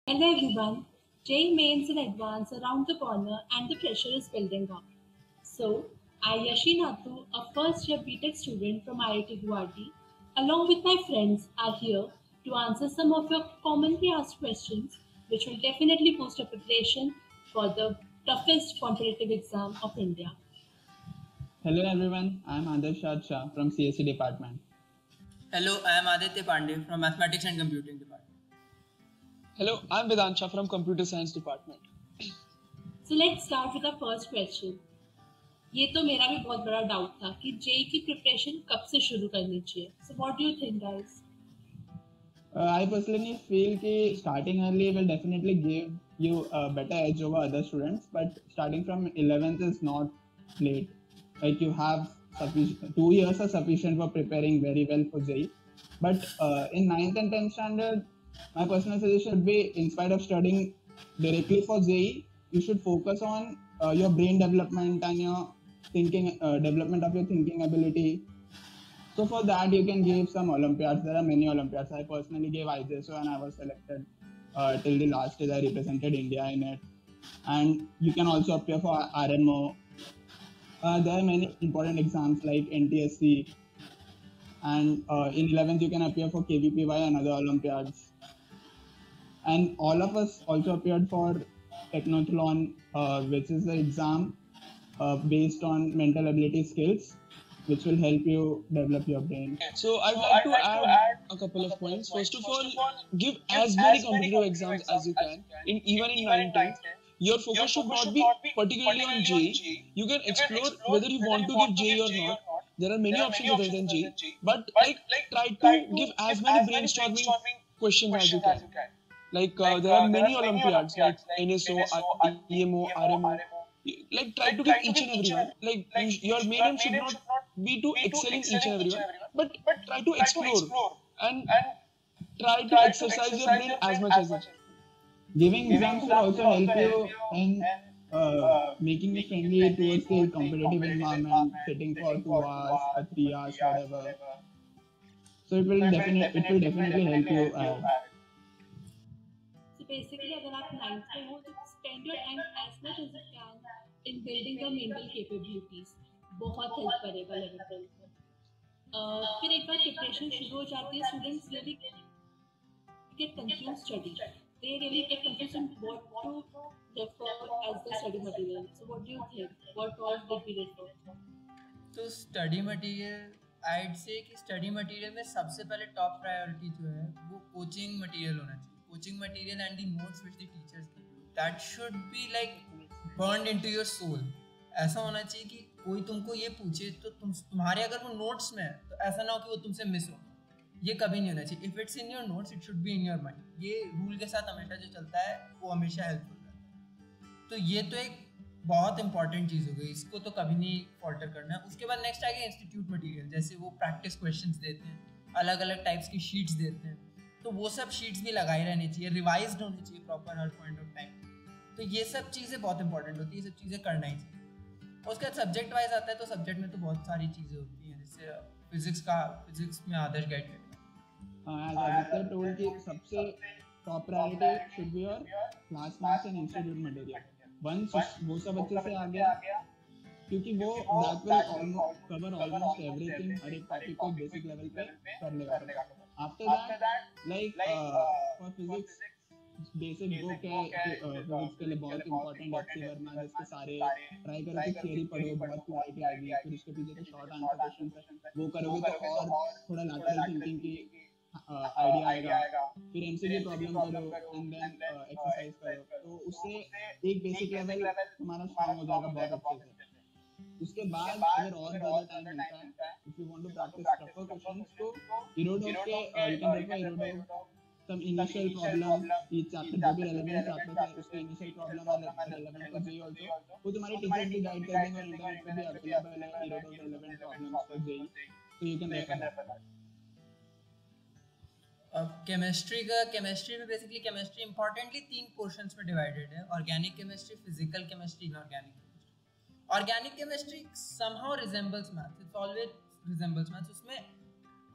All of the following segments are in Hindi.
Hello everyone. JEE Mains in advance around the corner and the pressure is building up. So, I Yashi Nathu, a first year BTech student from IIT Guwahati, along with my friends are here to answer some of your commonly asked questions which will definitely boost your preparation for the toughest competitive exam of India. Hello everyone, I am Adarsh Shah from CSE department. Hello, I am Aditya Pandey from Mathematics and Computing Department. Hello, I'm Vedansha from Computer Science Department. So let's start with our first question. ये तो मेरा भी बहुत बड़ा डाउट था कि जेई की प्रिपरेशन कब से शुरू करनी चाहिए. So what do you think, guys? I personally feel that starting early will definitely give you a better edge over other students, but starting from 11th is not late. Like you have 2 years are sufficient for preparing very well for JEE. But in 9th and 10th standard, my personal suggestion would be instead of studying directly for JEE, you should focus on your brain development and your thinking development of your thinking ability. So for that, you can give some Olympiads. There are many Olympiads. I personally gave IJSO and I was selected till the last year. I represented India in it. And you can also appear for RMO. There are many important exams like NTSC. And in 11th, you can appear for KVPY and other Olympiads. And all of us also appeared for Technothlon, which is the exam based on mental ability skills, which will help you develop your brain. So I'd like to add a couple of points. First of all, give as many competitive exams as you can. Even in 19th, your focus should not be particularly on JEE. You can explore whether you want to give JEE or not. There are many options other than JEE, but try to give as many brainstorming questions as you can. There are many Olympiads like NSO, EMO, RMO. Try to give each and every one. Your main aim should not be to excel in each and every one, but try to explore and try to exercise your brain as much as you can. Giving exams will also help you in making you friendly towards the competitive environment, sitting for 2 hours or 3 hours, whatever. So it will definitely help you. So basically, अगर आप 9th में हो तो spend your time as much as you can in building your mental capabilities. बहुत हेल्प करेगा 11th में. फिर एक बार प्रिपरेशन शुरू हो जाती है, students really get confused study. They really get confused on what to refer as the study material. So what do you think? What all did we refer? तो स्टडी मटेरियल आइड से कि स्टडी मटेरियल में सबसे पहले टॉप प्रायोरिटी जो है वो कोचिंग मटेरियल होना चाहिए. Coaching material and the notes which the teachers give you that should be like burned into your soul. ऐसा होना चाहिए कि कोई तुमको ये पूछे तो तुम्हारे अगर वो नोट्स में है तो ऐसा ना हो कि वो तुमसे मिस हो. ये कभी नहीं होना चाहिए. If it's in your notes it should be in your mind. ये रूल के साथ हमेशा जो चलता है वो हमेशा हेल्पफुल रहता है. तो ये तो एक बहुत इंपॉर्टेंट चीज़ हो गई, इसको तो कभी नहीं फॉल्टर करना है. उसके बाद नेक्स्ट आ गया इंस्टीट्यूट मटेरियल. जैसे वो प्रैक्टिस क्वेश्चंस देते हैं, अलग अलग टाइप्स की शीट्स देते हैं, तो वो सब शीट्स भी लगाई रहनी चाहिए, रिवाइज्ड होनी चाहिए proper her point of time. तो ये सब चीज़ें बहुत इंपॉर्टेंट होती है, ये सब चीज़ें करना ही चाहिए. उसके बाद सब्जेक्ट वाइज आता है तो सब्जेक्ट में तो बहुत सारी चीज़ें होती हैं. जैसे फिजिक्स में आदर्श गाइड करेगा. As Aditya told कि सबसे top priority should be your class notes and institute material. Once वो सब अच्छे से आ गया, क्योंकि वो that will cover almost everything, हर एक टॉपिक को बेसिक लेवल पे कर लेगा. After that, like for physics, basic book है फिजिक्स के लिए बहुत इंपॉर्टेंट है HC वर्मा, जिसके सारे ट्राई करो कि थियरी पढ़ो, बहुत क्लैरिटी आएगी. फिर उसके पीछे जो शॉर्ट आंसर क्वेश्चन है वो करोगे तो और थोड़ा लैटरल थिंकिंग की आइडिया आएगा. फिर एमसीक्यू प्रॉब्लम करो एंड देन एक्सरसाइज करो, तो उससे एक बेसिक लेवल तुम्हारा स्ट्रांग हो जाएगा बहुत अच्छे से. उसके बाद अगर और ज़्यादा टाइम मिलता है, if you want to practise tougher questions, तो इरोडोव के you can refer Irodov some initial problem. each chapter जो भी relevant chapters है उसके initial problem है relevant for JEE also, वो तुम्हारे टीचर्स भी गाइड कर देंगे और इंटरनेट पे भी अवेलेबल है Irodov relevant problems for JEE, so you can refer that. अब केमिस्ट्री में बेसिकली केमिस्ट्री इंपॉर्टेंटली 3 पोर्शंस में डिवाइडेड है. Organic chemistry, physical chemistry, inorganic chemistry. Organic chemistry somehow resembles maths. It's always resembles maths. उसमें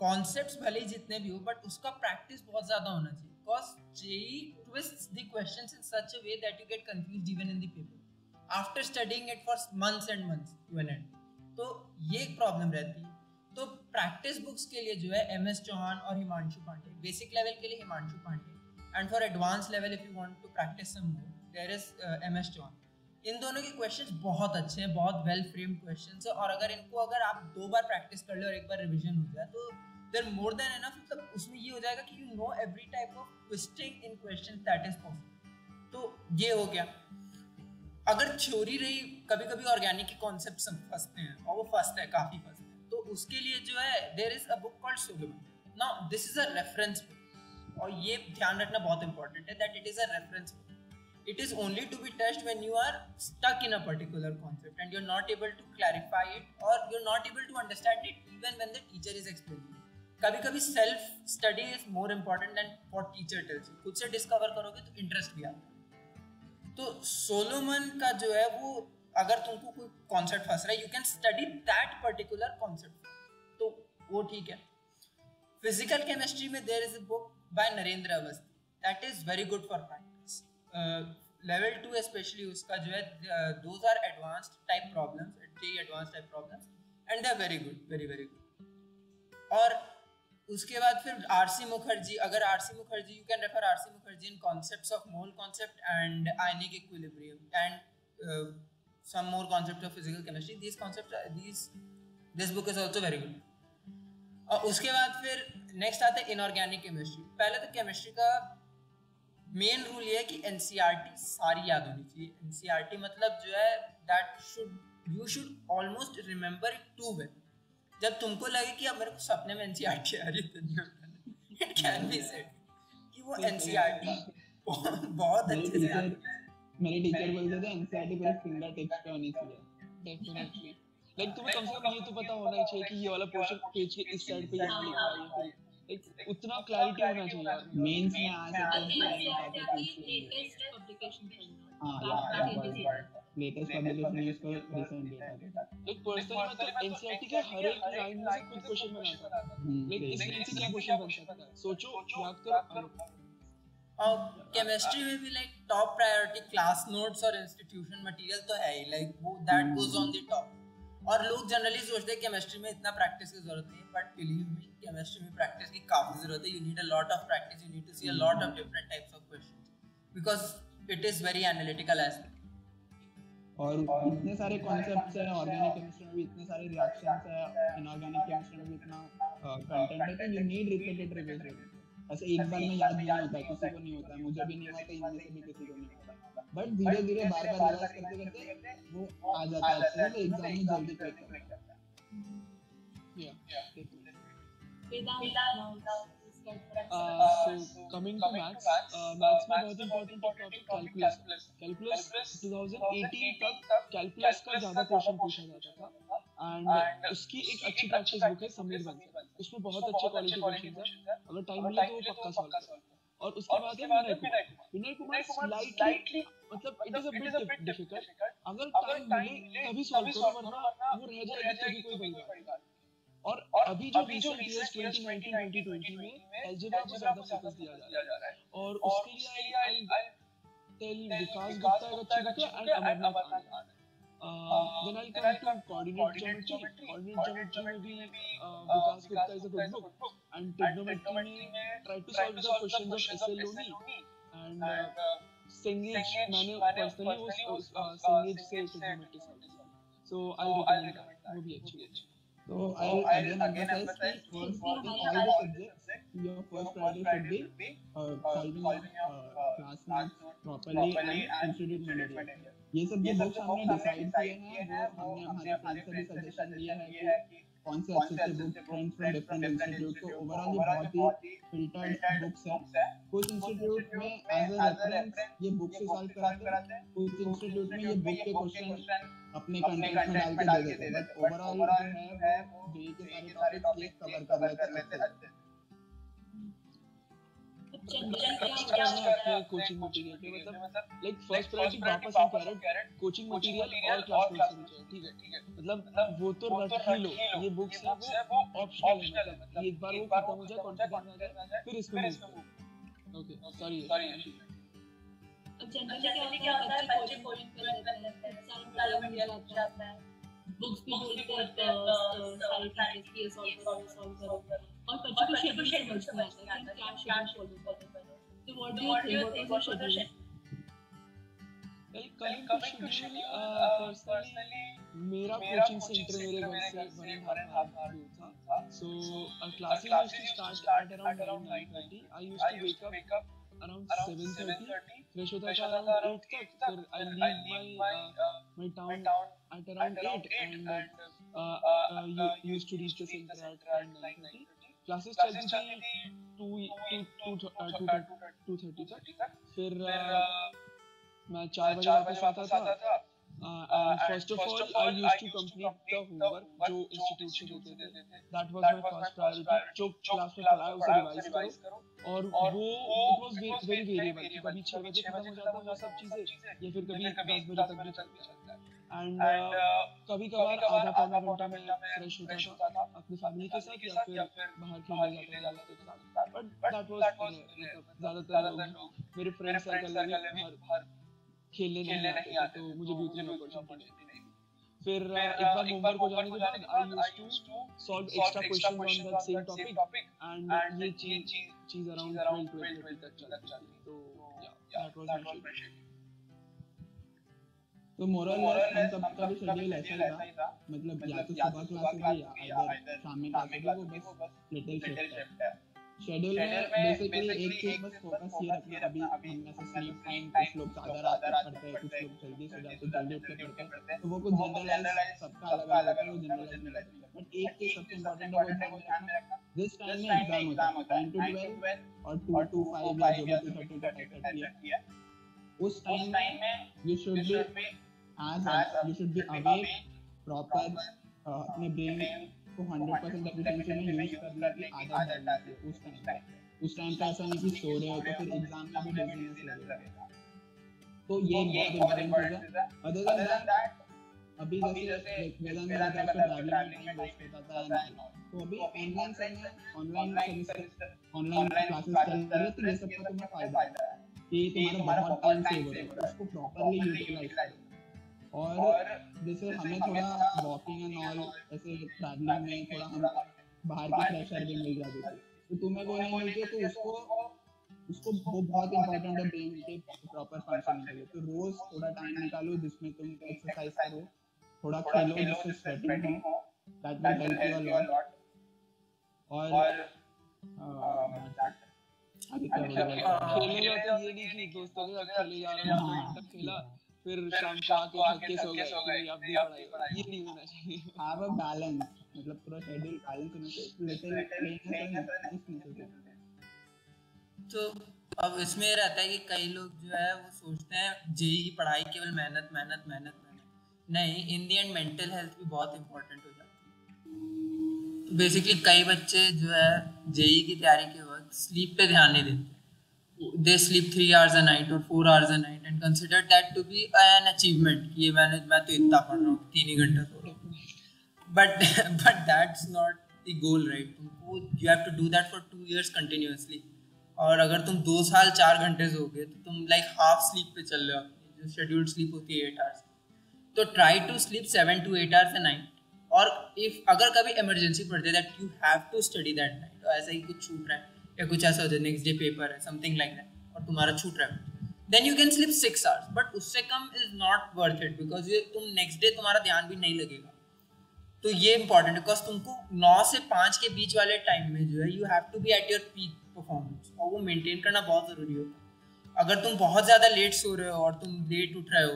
कॉन्सेप्ट्स भले ही जितने भी हो बट उसका प्रैक्टिस बहुत ज़्यादा होना चाहिए. because JEE twists the questions in such a way that you get confused even in the paper after studying it for months and months to an end. तो ये एक प्रॉब्लम रहती है. तो प्रैक्टिस बुक्स के लिए जो है MS चौहान और हिमांशु पांडे, बेसिक लेवल के लिए Himanshu Pandey, and for advance level if you want to practice some more there is MS Chauhan. इन दोनों के क्वेश्चंस बहुत अच्छे हैं, बहुत वेल फ्रेम्ड क्वेश्चंस है, और अगर आप 2 बार प्रैक्टिस कर ले और एक बार रिवीजन हो जाए तो देयर मोर देन एनफ. मतलब उसमें ये हो जाएगा कि you know every type of twisting in questions that is possible. तो ये हो गया. अगर थ्योरी रही, कभी कभी ऑर्गेनिक के कॉन्सेप्ट्स फंसते हैं, और वो फंसते हैं, काफी फंसते हैं. तो उसके लिए जो है there is a book called Solomon. Now this is a reference book, और ये ध्यान रखना बहुत इंपॉर्टेंट है that it is a reference book. It is only to be touched when you are stuck in a particular concept and you're not able to clarify it, or you're not able to understand it even when the teacher is explaining it. कभी-कभी self study is more important than what teacher tells you. खुद से discover करोगे तो interest भी आता है. तो सोलोमन का जो है वो, अगर तुमको कोई concept फंस रहा है, you can study that particular concept. तो वो ठीक है. Physical chemistry में there is a book by Narendra Awasthi that is very good for practice. Level 2 specially उसका जो है those are advanced type problems, advanced type problems, and they are very good, very very good. और उसके बाद फिर RC मुखर्जी, अगर RC Mukherjee, you can refer RC Mukherjee in concepts of mole concept and ionic equilibrium and some more concepts of physical chemistry. These concepts this book is also very good. और उसके बाद फिर नेक्स्ट आता है इनऑर्गेनिक केमिस्ट्री. पहले तो केमिस्ट्री का मेन रूल ये है कि एनसीईआरटी सारी याद होनी चाहिए. एनसीईआरटी मतलब जो है that you should almost remember it too well. जब तुमको लगे कि अब मेरे को सपने में एनसीईआरटी आ रही है, इट कैन बी सेड कि वो एनसीईआरटी बहुत अच्छे से याद. मेरे टीचर बोलते थे एनसीईआरटी पूरे फिंगर टिप्स पे होनी चाहिए. डेफिनेटली. लाइक तुम्हें कम से कम ये तो पता होना चाहिए कि ये वाला पोर्शन पेज के इस साइड पे ये लिखा है. उतना क्लैरिटी होना चाहिए. मेंस में आ सकते हैं latest publication latest publication news को रिसेंट देखा. लाइक पर्सनली मैं तो एनसीईआरटी के हर एक लाइन में से खुद क्वेश्चन बनाता था. लाइक इस लाइन से क्या क्वेश्चन बन सकता है, सोचो, याद करो. और केमिस्ट्री में भी like top priority class notes और इंस्टीट्यूशन मटेरियल तो है ही, लाइक वो that goes on the top. और लोग जनरली सोचते हैं केमिस्ट्री में इतना प्रैक्टिस की जरूरत नहीं है, बट बिलीव मी केमिस्ट्री में प्रैक्टिस की काफी जरूरत है. You need a lot of practice, you need to see a lot of different types of questions because it is very analytical aspect. और इतने सारे कॉन्सेप्ट्स हैं ऑर्गेनिक केमिस्ट्री में भी, इतने सारे रिएक्शंस हैं इनऑर्गेनिक केमिस्ट्री में भी, इतना कंटेंट है कि यू नीड रिपीटेड रिवीजन. ऐसे एक बार में याद नहीं होता, किसी को नहीं होता, मुझे भी नहीं हुआ, तो इनमें से भी किसी को नहीं होता. बट धीरे धीरे बार बार रिवाइज करते करते वो आ जाता है, तो एग्जाम में जल्दी क्रैक कर जाता है. So coming to maths में बहुत important टॉपिक कैलकुलस. कैलकुलस 2018 तक कैलकुलस का ज्यादा क्वेश्चन पूछा जाता था, एंड उसकी एक अच्छी प्रैक्टिस बुक है समीर बंसल. उसमें बहुत अच्छे क्वालिटी क्वेश्चंस है, अगर टाइम मिले तो वो पक्का सॉल्व करो. और उसके बाद है विनय कुमार स्लाइटली, मतलब it is a bit difficult. अगर टाइम मिले तभी सॉल्व करो, वरना वो रह जाएगी कभी कोई बंदा. और अभी जो रिसेंट ईयर्स 2019-2020 में अलजेब्रा को ज्यादा फोकस दिया जा रहा है, और उसके लिए आई टेल विकास गुप्ता एक अच्छी बुक है, and Amarnath Anand. Then I'll come to coordinate geometry. Coordinate geometry में भी विकास Gupta is a good book, and trigonometry में try to solve the questions of S.L. Loni and Sengage. मैंने personally वो Sengage से trigonometry solve किया, so I'll recommend that. वो भी अच्छी है. So I'll again emphasize that first in all the subjects, your first priority should be solving your class notes properly and institute material. ये सब जो बुक्स हमने डिसाइड किए हैं वो हमने हमारे फ्रेंड्स से भी सजेशन लिया है कि कौन से अच्छे अच्छे book friends from different institute. तो ओवरऑल ये बहुत ही फिल्टर्ड बुक्स है. कुछ इंस्टीट्यूट में एज अ रेफरेंस ये बुक से सॉल्व कराते हैं, कुछ इंस्टीट्यूट में ये बुक के क्वेश्चन अपने कंटेंट में डाल के दे देते हैं. बट ओवरऑल जो है वो जेईई के सारे टॉपिक्स कवर कर लेते हैं. कोचिंग मटेरियल के मतलब लाइक फर्स्ट प्रायोरिटी वापस हम कह रहे हैं कोचिंग मटेरियल और क्लास नोट्स होने चाहिए. ठीक है, मतलब वो तो रट ही लो, ये बुक्स है वो ऑप्शनल है. मतलब एक बार वो खत्म हो जाए, कॉन्फिडेंस आ जाए, फिर इसमें मूव. Okay, sorry. अब जनरली क्या होता है बच्चे कोडिंग कर लेते हैं, सारा मटेरियल मिल जाता है, बुक्स भी बोलते हैं सारे टीचर्स की ये सॉल्व करो और बच्चों को शेड्यूल समझ नहीं आता कि क्या शेड्यूल फॉलो करें। तो what do you think what was the schedule? Well, coming to schedule, personally, मेरा कोचिंग सेंटर मेरे घर से 1.5 hour दूर था. So, classes used to start at around 9:30. I used to wake up around 7:30. Fresh होता था around 8 तक. फिर I leave my town at around 8 and used to reach the center at 9:30. Classes चलती थी 2:30 तक. फिर मैं 4 बजे वापस आता था. And first of all, I used to complete the homework जो इंस्टीट्यूट से देते थे. That was my first priority. जो क्लास में पढ़ा है उसे रिवाइज करो. और वो it was very variable. कभी 6 बजे खत्म हो जाता वो सब चीजें, या फिर कभी 10 बजे तक भी चलता है. And कभी कभार आधा पौना घंटा में फ्रेश होता था अपनी फैमिली के साथ या फिर बाहर खेलने जाता था दोस्तों के साथ. But that was ज्यादातर लोग मेरे फ्रेंड सर्कल में बाहर खेलने नहीं आते थे, तो मुझे भी उतनी अपॉर्चुनिटी नहीं. फिर एक बार होमवर्क हो जाने के बाद I used to solve extra questions on that same topic and ये चीज अराउंड 12:30 तक चलती थी. तो yeah that was my schedule. तो मोरल लेस हम सबका भी शेड्यूल ऐसा ही था, मतलब या तो सुबह क्लासेस है या इधर शाम में क्लासेस है, वो बस लिटिल शिफ्ट है. शेड्यूल में बेसिकली एक चीज बस फोकस ये रखना. अभी हम ऐसे स्लीप टाइम कुछ लोग ज्यादा रात तक पढ़ते हैं, कुछ लोग जल्दी सो जाते हैं, जल्दी उठ के पढ़ते हैं, तो वो कुछ जनरलाइज सबका अलग अलग होता है, वो जनरलाइज नहीं करते. बट एक चीज सबसे इंपॉर्टेंट है वो ध्यान रखना, जिस टाइम में एग्जाम होता है 9 to 12 और 2 to 5 या जो भी 2:30 to 5:30 है, उस टाइम में you should be awake proper. अपने ब्रेन को 100% एफिशिएंसी में यूज करने की आदत डालनी है. उस टाइम पे ऐसा नहीं कि सो रहे हो तो फिर एग्जाम में भी डिजीनेस लगेगा. तो ये बहुत इंपॉर्टेंट चीज है. अदर देन दैट अभी जैसे वेदन में रहता है तो ट्रैवलिंग टाइम वेस्ट होता था. तो अभी ऑनलाइन क्लासेस चल रही है, तो ये सब का तुम्हें फायदा है कि तुम्हारा बहुत टाइम सेव हो रहा है. उसको प्रॉपर्ली यूटिलाइज करो. और जैसे हमें थोड़ा वॉकिंग एंड ऑल ऐसे ट्रैवलिंग में थोड़ा हम बाहर की फ्रेश एयर भी मिल जाती है, तो तुम्हें वो नहीं मिलती, तो उसको वो बहुत इंपॉर्टेंट है ब्रेन के प्रॉपर फंक्शनिंग के लिए. तो रोज थोड़ा टाइम निकालो जिसमें तुम एक्सरसाइज करो, थोड़ा खेलो जिससे स्वेटिंग हो, that will help you a lot. और खेलने जाते ये नहीं कि दोस्तों के साथ खेले जा रहे हैं, तब खेला फिर शाम को आके थक के सो गए, अब भी पढ़ाई, ये नहीं होना चाहिए. हैव अ बैलेंस, मतलब पूरा शेड्यूल बैलेंस होना चाहिए. लिटिल प्लेनेस है. तो अब इसमें रहता है कि कई लोग जो है वो सोचते हैं जेईई पढ़ाई केवल मेहनत नहीं, इन दी एंड मेंटल हेल्थ भी बहुत इंपॉर्टेंट हो जाती है. तो बेसिकली कई बच्चे जो है जेईई की तैयारी के वक्त स्लीप पे ध्यान नहीं देते. They sleep 3 hours a night or 4 hours a night and consider that to be an achievement. ये मैं तो इतना पढ़ रहा हूँ 3 ही घंटे सो रहा हूँ. But that's not the goal, right? तुमको you have to do that for 2 years continuously. और अगर तुम 2 साल 4 घंटे सोओगे तो तुम like half sleep पे चल रहे हो. जो scheduled sleep होती है 8 hours. तो try to sleep 7 to 8 hours a night. और if अगर कभी emergency पड़ती है that you have to study that night, तो ऐसा ही कुछ छूट रहा है या कुछ ऐसा हो जाए, नेक्स्ट डे पेपर है, समथिंग लाइक दैट, और तुम्हारा छूट रहा है, then you can sleep 6 hours. But उससे कम is not worth it, because ये तुम नेक्स्ट डे तुम्हारा ध्यान भी नहीं लगेगा. तो ये इंपॉर्टेंट है, बिकॉज तुमको 9 से 5 के बीच वाले टाइम में जो है you have to be at your peak performance, और वो मेंटेन करना बहुत ज़रूरी होता है. अगर तुम बहुत ज़्यादा लेट सो रहे हो और तुम लेट उठ रहे हो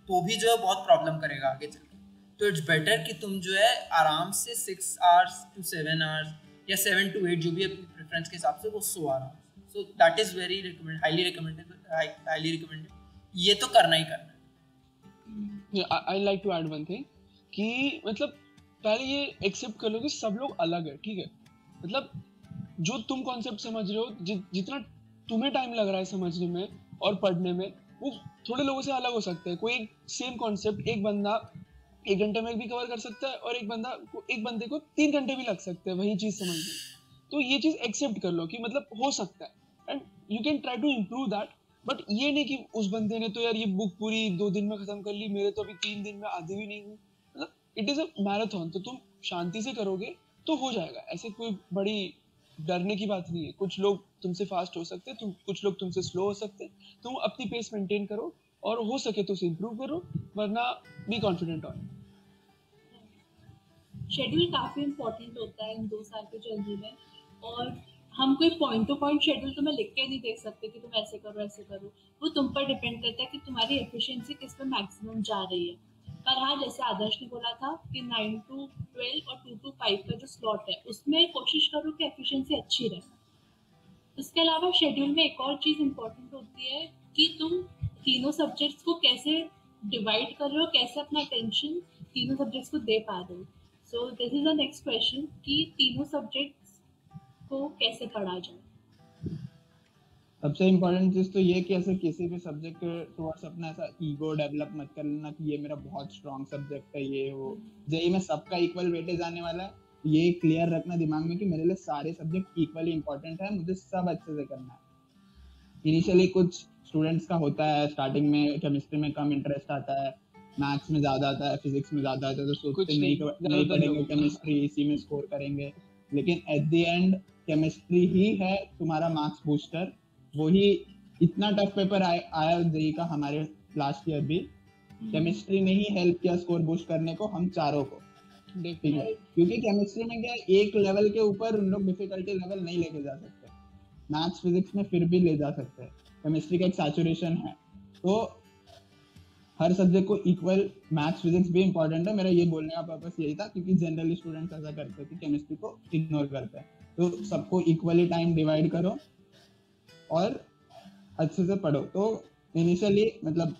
तो भी जो है बहुत प्रॉब्लम करेगा आगे चल के. तो इट्स बेटर कि तुम जो है आराम से 6 hours to 7 hours या 7 to 8 जो भी अपनी प्रेफरेंस के हिसाब से वो सो आ रहा है. So that is very highly recommended. ये तो करना ही करना है. I like to add one thing कि मतलब पहले ये एक्सेप्ट कर लो कि सब लोग अलग है, ठीक है. मतलब जो तुम कॉन्सेप्ट समझ रहे हो, जितना तुम्हें टाइम लग रहा है समझने में और पढ़ने में, वो थोड़े लोगों से अलग हो सकता है. कोई सेम कॉन्सेप्ट एक बंदा 1 घंटे में भी कवर कर सकता है और एक बंदे को 3 घंटे भी लग सकते हैं वही चीज समझने. तो ये चीज एक्सेप्ट कर लो कि मतलब हो सकता है. And you can try to improve that. But ये नहीं कि उस बंदे ने तो यार ये बुक पूरी 2 दिन में खत्म कर ली, मेरे तो अभी 3 दिन में आधे भी नहीं हुए. मतलब इट इज अ मैराथन, तो तुम शांति से करोगे तो हो जाएगा. ऐसे कोई बड़ी डरने की बात नहीं है. कुछ लोग तुमसे फास्ट हो सकते हैं, कुछ लोग तुमसे स्लो हो सकते हैं. तुम अपनी पेस मेंटेन करो और हो सके तो उसे इम्प्रूव करो, वरना बी कॉन्फिडेंट ऑन. शेड्यूल काफ़ी इम्पोर्टेंट होता है इन 2 साल की जर्नी में, और हम कोई पॉइंट टू पॉइंट शेड्यूल तुम्हें लिख के नहीं दे सकते कि तुम ऐसे करो ऐसे करो. वो तुम पर डिपेंड करता है कि तुम्हारी एफिशिएंसी किस पे मैक्सिमम जा रही है. पर हाँ, जैसे आदर्श ने बोला था कि 9 to 12 और 2 to 5 का जो स्लॉट है उसमें कोशिश करो कि एफिशिएंसी अच्छी रहे. उसके अलावा शेड्यूल में एक और चीज़ इम्पोर्टेंट होती है कि तुम तीनों सब्जेक्ट्स को कैसे डिवाइड कर रहे हो, कैसे अपना अटेंशन तीनों सब्जेक्ट्स को दे पा रहे हो. So this is the next question कि तीनों सब्जेक्ट्स को कैसे पढ़ा जाए. सबसे इम्पोर्टेंट चीज तो ये कि ऐसे किसी भी सब्जेक्ट टुवर्ड्स अपना ऐसा ईगो डेवलप मत कर लेना कि ये मेरा बहुत स्ट्रॉन्ग सब्जेक्ट है, ये हो. जेई में सबका इक्वल वेटेज आने वाला है. ये क्लियर रखना दिमाग में कि मेरे लिए सारे सब्जेक्ट इक्वली इंपॉर्टेंट है, मुझे सब अच्छे से करना है. इनिशियली कुछ स्टूडेंट्स का होता है, स्टार्टिंग में केमिस्ट्री में कम इंटरेस्ट आता है, मैथ्स में ज्यादा आता है, फिजिक्स में ज्यादा आता है, तो सोचते नहीं पढ़ेंगे केमिस्ट्री, इसी में स्कोर करेंगे. लेकिन एट द एंड केमिस्ट्री ही है तुम्हारा मार्क्स बूस्टर. वही इतना टफ पेपर आया जेई का हमारे लास्ट ईयर भी. केमिस्ट्री ने ही हेल्प किया स्कोर बूस्ट करने को हम चारों को. ठीक है, क्योंकि केमिस्ट्री में क्या एक लेवल के ऊपर उन लोग डिफिकल्टी लेवल नहीं लेके जा सकते. मैथ्स फिजिक्स में फिर भी ले जा सकते हैं. केमिस्ट्री का एक सैचुरेशन है, तो हर सब्जेक्ट को इक्वल. मैथ्स फिजिक्स भी इंपॉर्टेंट है. मेरा ये बोलने का पर्पस यही था, क्योंकि जनरली स्टूडेंट्स ऐसा करते हैं कि केमिस्ट्री को इग्नोर करते हैं. तो सबको इक्वली टाइम डिवाइड करो और अच्छे से पढ़ो. तो इनिशियली मतलब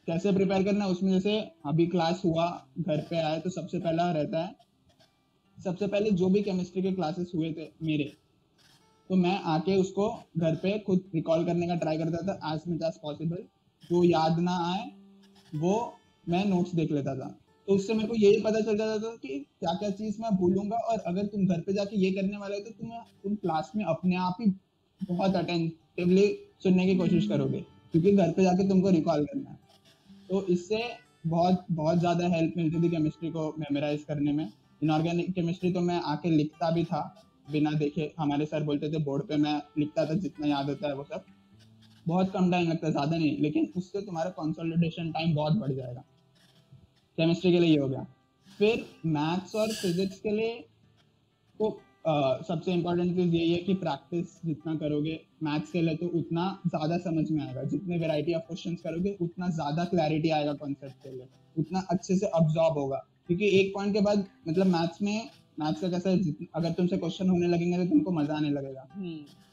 कैसे प्रिपेयर करना है उसमें, जैसे अभी क्लास हुआ, घर पे आए, तो सबसे पहला रहता है, सबसे पहले जो भी केमिस्ट्री के क्लासेस हुए थे मेरे, तो मैं आके उसको घर पे खुद रिकॉल करने का ट्राई करता था एज मच एज पॉसिबल. जो याद ना आए वो मैं नोट्स देख लेता था. तो उससे मेरे को यही पता चल जाता था कि क्या क्या चीज़ मैं भूलूंगा. और अगर तुम घर पे जाके ये करने वाले हो तो तुम क्लास में अपने आप ही बहुत अटेंटिवली सुनने की कोशिश करोगे, क्योंकि घर पे जाके तुमको रिकॉल करना है. तो इससे बहुत बहुत ज़्यादा हेल्प मिलती थी केमिस्ट्री को मेमोराइज करने में. इनऑर्गेनिक केमिस्ट्री तो मैं आके लिखता भी था बिना देखे. हमारे सर बोलते थे बोर्ड पे, मैं लिखता था जितना याद होता है वो सब. बहुत कम टाइम लगता है, ज़्यादा नहीं, लेकिन उससे तुम्हारा कंसोलिडेशन टाइम बहुत बढ़ जाएगा. केमिस्ट्री के लिए ये हो गया. फिर मैथ्स और फिजिक्स के लिए तो सबसे इम्पोर्टेंट चीज़ यही है कि प्रैक्टिस जितना करोगे मैथ्स के लिए तो उतना ज़्यादा समझ में आएगा. जितने वैरायटी ऑफ क्वेश्चंस करोगे उतना ज़्यादा क्लैरिटी आएगा कॉन्सेप्ट के लिए, उतना अच्छे से अब्जॉर्ब होगा. क्योंकि एक पॉइंट के बाद मतलब मैथ्स का कैसा है, अगर तुमसे क्वेश्चन होने लगेंगे तो तुमको मजा आने लगेगा.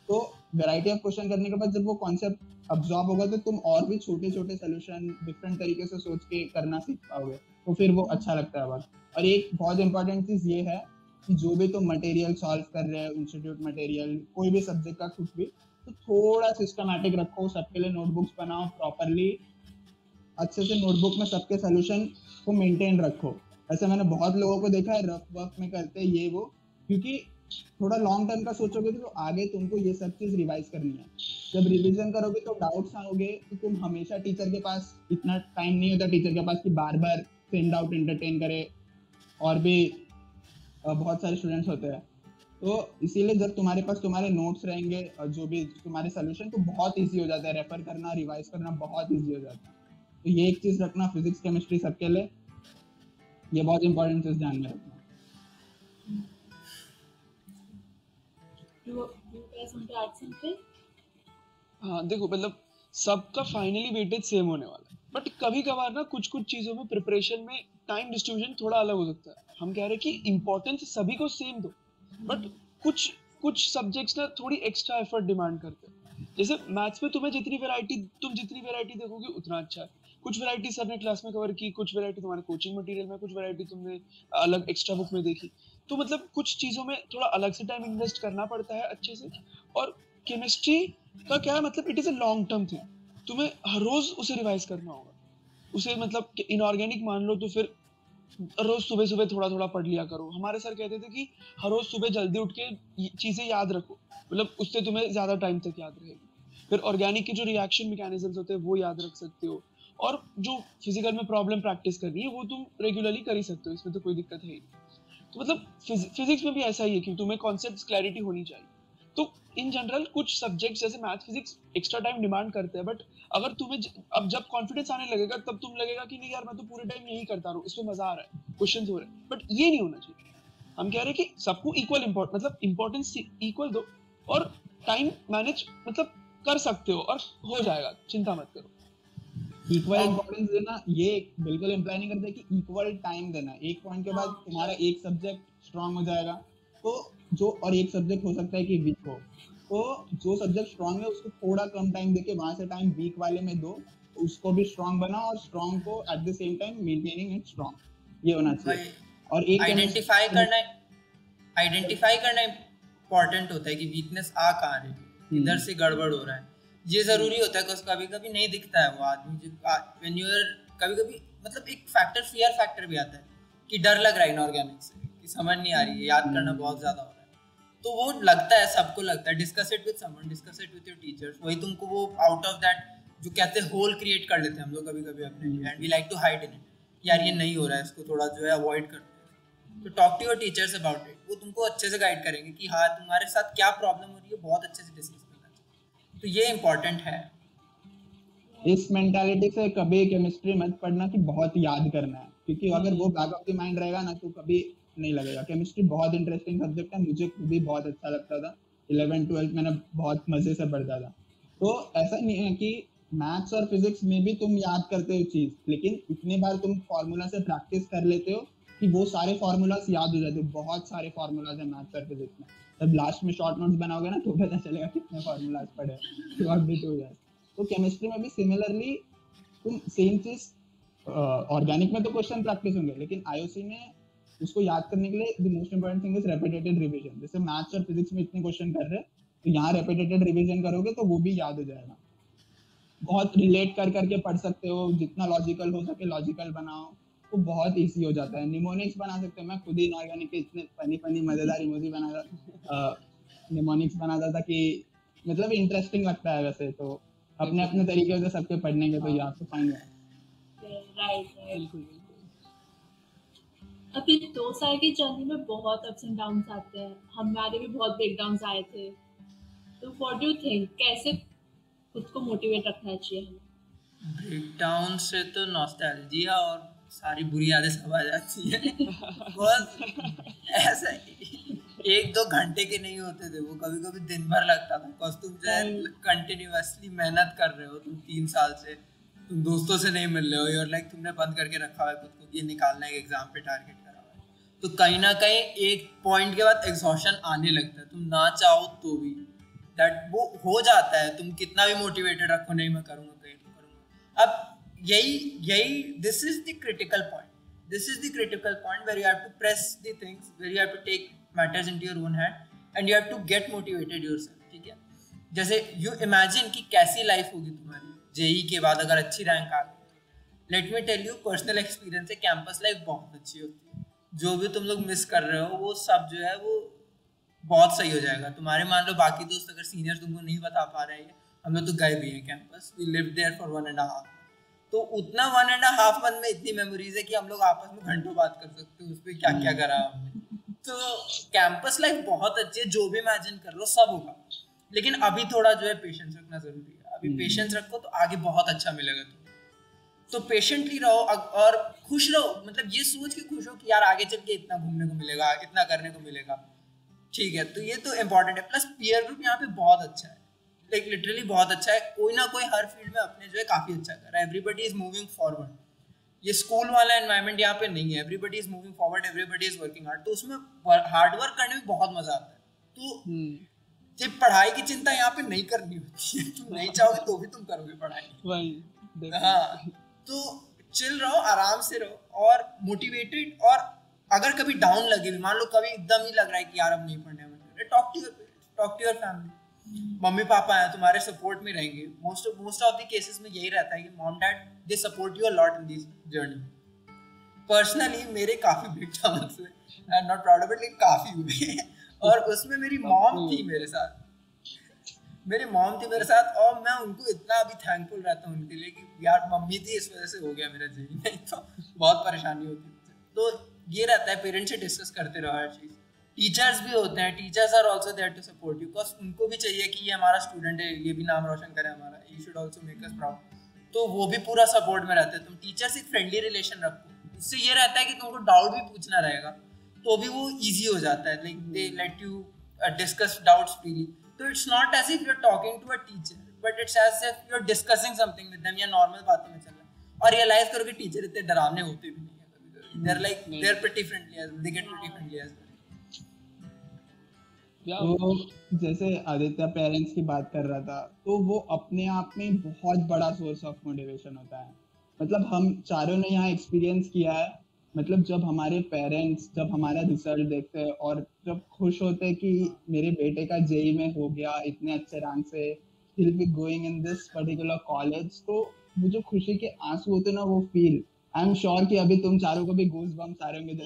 तो वैरायटी ऑफ क्वेश्चन करने के बाद जब वो कॉन्सेप्ट अब्जॉर्ब होगा तो तुम और भी छोटे छोटे सोल्यूशन डिफरेंट तरीके से सोच के करना सीख पाओगे. तो फिर वो अच्छा लगता है बहुत. और एक बहुत इंपॉर्टेंट चीज़ ये है कि जो भी तुम मटेरियल सॉल्व कर रहे हो, इंस्टीट्यूट मटेरियल, कोई भी सब्जेक्ट का कुछ भी, तो थोड़ा सिस्टमैटिक रखो. सबके लिए नोटबुक्स बनाओ प्रॉपरली, अच्छे से नोटबुक में सबके सोल्यूशन को मेंटेन रखो. ऐसे मैंने बहुत लोगों को देखा है रफ वर्क में करते ये वो, क्योंकि थोड़ा लॉन्ग टर्म का सोचोगे तो आगे तुमको ये सब चीज़ रिवाइज करनी है. जब रिवीजन करोगे तो डाउट्स आओगे, तो तुम हमेशा टीचर के पास, इतना टाइम नहीं होता टीचर के पास कि बार बार सेम डाउट एंटरटेन करे. और भी बहुत सारे स्टूडेंट्स होते हैं. तो इसीलिए जब तुम्हारे पास तुम्हारे नोट्स रहेंगे और जो भी तुम्हारे सोल्यूशन, तो बहुत इजी हो जाता है. रेफर करना, रिवाइज करना बहुत इजी हो जाता है. तो ये एक चीज़ रखना, फिजिक्स केमिस्ट्री सबके लिए ये बहुत इंपॉर्टेंट चीज़ ध्यान में रखना. हाँ देखो, मतलब सबका फाइनली वेटेज सेम होने वाला है, बट कभी कभार ना कुछ कुछ चीज़ों में प्रिपरेशन में टाइम डिस्ट्रीब्यूशन थोड़ा अलग हो सकता है. हम कह रहे हैं कि इम्पोर्टेंस सभी को सेम दो, बट कुछ सब्जेक्ट्स ना थोड़ी एक्स्ट्रा एफर्ट डिमांड करते हैं. जैसे मैथ्स में तुम जितनी वैरायटी देखोगे उतना अच्छा है. कुछ वैरायटी सर ने क्लास में कवर की, कुछ वैरायटी तुम्हारे कोचिंग मटेरियल में, कुछ वैरायटी तुमने अलग एक्स्ट्रा बुक में देखी. तो मतलब कुछ चीज़ों में थोड़ा अलग से टाइम इन्वेस्ट करना पड़ता है अच्छे से. और केमिस्ट्री का क्या है, मतलब it is a long term thing. तुम्हें हर रोज उसे रिवाइज करना होगा. उसे मतलब इनऑर्गेनिक मान लो तो फिर रोज सुबह सुबह थोड़ा थोड़ा पढ़ लिया करो। हमारे सर कहते थे कि हर रोज सुबह जल्दी उठ के चीजें याद रखो, मतलब उससे तुम्हें ज्यादा टाइम तक याद रहेगी। फिर ऑर्गेनिक के जो रिएक्शन मैकेनिज्म्स होते हैं वो याद रख सकते हो, और जो फिजिकल में प्रॉब्लम प्रैक्टिस करनी है वो तुम रेगुलरली कर ही सकते हो, इसमें तो कोई दिक्कत है ही नहीं। तो मतलब फिजिक्स में भी ऐसा ही है कि तुम्हें कॉन्सेप्ट्स क्लैरिटी होनी चाहिए। तो इन जनरल कुछ सब्जेक्ट्स जैसे math physics extra time demand करते हैं, बट अगर तुम्हें अब जब कॉन्फिडेंस आने लगेगा तब तुम लगेगा कि नहीं यार मैं तो पूरे टाइम यही करता रहूं, इसमें मजा आ रहा है, क्वेश्चंस हो रहे हैं, बट ये नहीं होना चाहिए। हम कह रहे हैं कि सबको इक्वल मतलब इंपॉर्टेंस इक्वल दो, और टाइम मैनेज मतलब कर सकते हो और हो जाएगा, चिंता मत करो। इक्वल इंपॉर्टेंस देना ये बिल्कुल इम्प्लाई नहीं करता कि इक्वल टाइम देना। एक पॉइंट के बाद तुम्हारा एक सब्जेक्ट स्ट्रांग हो जाएगा, तो जो और एक सब्जेक्ट हो सकता है कि वीक हो, तो जो सब्जेक्ट स्ट्रांग है उसको थोड़ा कम टाइम देके वहां से टाइम वीक वाले में दो, उसको भी स्ट्रांग बनाओ, और स्ट्रांग को at the same time maintaining it strong, ये होना चाहिए। और एक आइडेंटिफाई करना इम्पोर्टेंट होता है कि वीकनेस आ कहाँ रही है, इधर से गड़बड़ हो रहा है, ये जरूरी होता है। कभी कभी नहीं दिखता है वो आदमी, व्हेन यू आर कभी कभी मतलब एक फैक्टर फियर फैक्टर भी आता है कि डर लग रहा है इनऑर्गेनिक से, कि समझ नहीं आ रही है, याद करना बहुत ज्यादा हो रहा है, तो वो लगता है, सबको लगता है। Discuss it with someone, discuss it with your teachers, वही तुमको वो आउट ऑफ दैट जो कहते हैं होल क्रिएट कर लेते हैं हम लोग कभी कभी अपने लिए, and we like to hide in it, यार ये नहीं हो रहा है, इसको थोड़ा जो है अवॉइड करते हैं। तो talk to your teachers about it, वो तुमको अच्छे से गाइड करेंगे कि हाँ तुम्हारे साथ क्या प्रॉब्लम हो रही है, बहुत अच्छे से डिस्कस करना चाहिए। तो ये इम्पोर्टेंट है। इस मेंटालिटी से कभी केमिस्ट्री मत पढ़ना कि बहुत याद करना है, क्योंकि अगर वो बैक ऑफ द माइंड रहेगा ना तो कभी नहीं लगेगा। केमिस्ट्री बहुत इंटरेस्टिंग सब्जेक्ट है, मुझे खुद भी बहुत अच्छा लगता था, 11th-12th मैंने बहुत मजे से पढ़ता था। तो ऐसा नहीं है कि मैथ्स और फिजिक्स में भी तुम याद करते हो चीज, लेकिन इतनी बार तुम फॉर्मूला से प्रैक्टिस कर लेते हो कि वो सारे फॉर्मूलाज याद हो जाते हो। बहुत सारे फॉर्मूलाज है मैथ्स और फिजिक्स में, तब लास्ट में शॉर्ट नोट्स बनाओगे ना तो पता चलेगा कितने फॉर्मूलाज पढ़े, तो अपडेट हो जाए। तो केमिस्ट्री में भी सिमिलरली तुम सेम चीज, ऑर्गेनिक में तो क्वेश्चन प्रैक्टिस होंगे, लेकिन आईओसी में उसको याद करने के लिए the most important thing is repeated revision. जैसे मैथ्स और फिजिक्स में इतने क्वेश्चन कर रहे हैं, तो यहाँ रेपिटेटेड रिवीजन करोगे तो वो भी याद हो जाएगा। बहुत रिलेट कर करके पढ़ सकते हो, जितना लॉजिकल हो सके लॉजिकल बनाओ, तो बहुत इजी हो जाता है। निमोनिक्स बना सकते हो, मैं खुद ही इनऑर्गेनिक के इतने फनी फनी मजेदार इमोजी बनाता, निमोनिक्स बनाता था कि मतलब इंटरेस्टिंग लगता है। वैसे तो अपने अपने तरीके से सबके पढ़ने के, तो यहाँ तो फाइन है। राइट। अभी 2 साल की जर्नी में बहुत अप्स एंड डाउन्स आते हैं, हमारे भी बहुत ब्रेकडाउन्स आए थे। तो व्हाट डू यू थिंक, कैसे खुद को मोटिवेट रखना चाहिए हमें? ब्रेकडाउन से तो नॉस्टैल्जिया और सारी बुरी यादें सब आ जाती है। बहुत ऐसा 1-2 घंटे के नहीं होते थे वो, कभी कभी दिन भर लगता था, बिकॉज तुम जो है कंटिन्यूअसली मेहनत कर रहे हो, तुम 3 साल से तुम दोस्तों से नहीं मिल रहे हो, और लाइक तुमने बंद करके रखा हुआ है खुद को, ये निकालना है एग्जाम पे टारगेट करा हुआ है, तो कहीं ना कहीं एक पॉइंट के बाद एग्जॉशन आने लगता है, तुम ना चाहो तो भी दैट वो हो जाता है। तुम कितना भी मोटिवेटेड रखो, नहीं मैं करूँगा, कहीं तो करूँगा। अब यही this is the critical point, this is the critical point where you have to press the things, where you have to take matters into your own hand and you have to get motivated yourself. ठीक है, जैसे यू इमेजिन कि कैसी लाइफ होगी तुम्हारी जेई के बाद अगर अच्छी रैंक आ गई। Let me tell you personal experience है, कैंपस लाइफ बहुत अच्छी होती है, जो भी तुम लोग मिस कर रहे हो वो सब जो है वो बहुत सही हो जाएगा। तुम्हारे मान लो बाकी दोस्त अगर सीनियर तुमको नहीं बता पा रहे हैं, हम लोग तो गए भी हैं campus, we live there for 1.5 तो उतना 1.5 मंथ में इतनी मेमोरीज है कि हम लोग आपस में घंटों बात कर सकते हो उस पर क्या क्या करा हमने। तो कैंपस लाइफ बहुत अच्छी है, जो भी इमेजिन कर लो सब होगा, लेकिन अभी थोड़ा जो है पेशेंस रखना जरूरी है। अभी पेशेंस रखो तो आगे बहुत अच्छा मिलेगा तुम्हें। तो पेशेंटली रहो और खुश रहो, मतलब ये सोच के खुश हो कि यार आगे चल के इतना घूमने को मिलेगा, इतना करने को मिलेगा। ठीक है, तो ये तो इम्पोर्टेंट है। प्लस पीयर ग्रुप यहाँ पे बहुत अच्छा है, लाइक लिटरली बहुत अच्छा है। कोई ना कोई हर फील्ड में अपने जो है काफी अच्छा कर रहा है, एवरीबडी इज मूविंग फॉरवर्ड। ये स्कूल वाला एनवायरनमेंट यहाँ पे नहीं है, everybody is moving forward, everybody is working hard. तो उसमें हार्ड वर्क करने में बहुत मजा आता है। तो ये पढ़ाई की चिंता यहाँ पे नहीं करनी होती है, तुम नहीं चाहोगे तो भी तुम करोगे पढ़ाई। हाँ, तो चिल रहो, आराम से रहो और मोटिवेटेड। और अगर कभी डाउन लगे भी, मान लो कभी एकदम ही लग रहा है कि यार अब नहीं पढ़ने मन कर रहा, talk to your family. Mummy papa हैं तुम्हारे, सपोर्ट में रहेंगे। मोस्ट ऑफ द केसेस में यही रहता है कि mom dad they support you a lot in this journey. Personally मेरे काफी बिग डाउन्स हुए, I am not proud of it, लेकिन काफी हुए। और उसमें मेरी मॉम थी मेरे साथ, और मैं उनको इतना अभी थैंकफुल रहता हूँ उनके लिए कि यार मम्मी थी, इस वजह से हो गया मेरा जेई, नहीं तो बहुत परेशानी होती थी। तो ये रहता है, पेरेंट्स से डिस्कस करते रहो हर चीज़। टीचर्स भी होते हैं, teachers are also there to support you, because उनको भी चाहिए कि ये हमारा स्टूडेंट है, ये भी नाम रोशन करे हमारा, he should also make us proud. तो वो भी पूरा सपोर्ट में रहते हैं। तुम टीचर से एक फ्रेंडली रिलेशन रखो, उससे ये रहता है कि तुमको डाउट भी पूछना रहेगा तो भी वो ईजी हो जाता है, like they let you discuss doubts freely. तो it's not as if you are talking to a teacher, but it's as if you are discussing something with them, या नॉर्मल बातों में चल रहा है। और रियलाइज करो कि टीचर इतने डरावने होते भी नहीं है, they are like they are pretty friendly as well, they get pretty friendly as well. तो जैसे आदित्य पेरेंट्स की बात कर रहा था, तो वो अपने आप में बहुत बड़ा सोर्स ऑफ मोटिवेशन होता है। मतलब हम चारों ने यहाँ एक्सपीरियंस किया है, मतलब जब हमारे पेरेंट्स जब हमारा रिजल्ट देखते हैं और जब खुश होते हैं कि मेरे बेटे का जेई में हो गया इतने अच्छे रैंक से, he'll be going in this particular college, तो वो जो खुशी के आंसू होते हैं ना, वो फील आई एम श्योर कि अभी तुम चारों को भी गूज बम्स आ रहे होंगे जैसे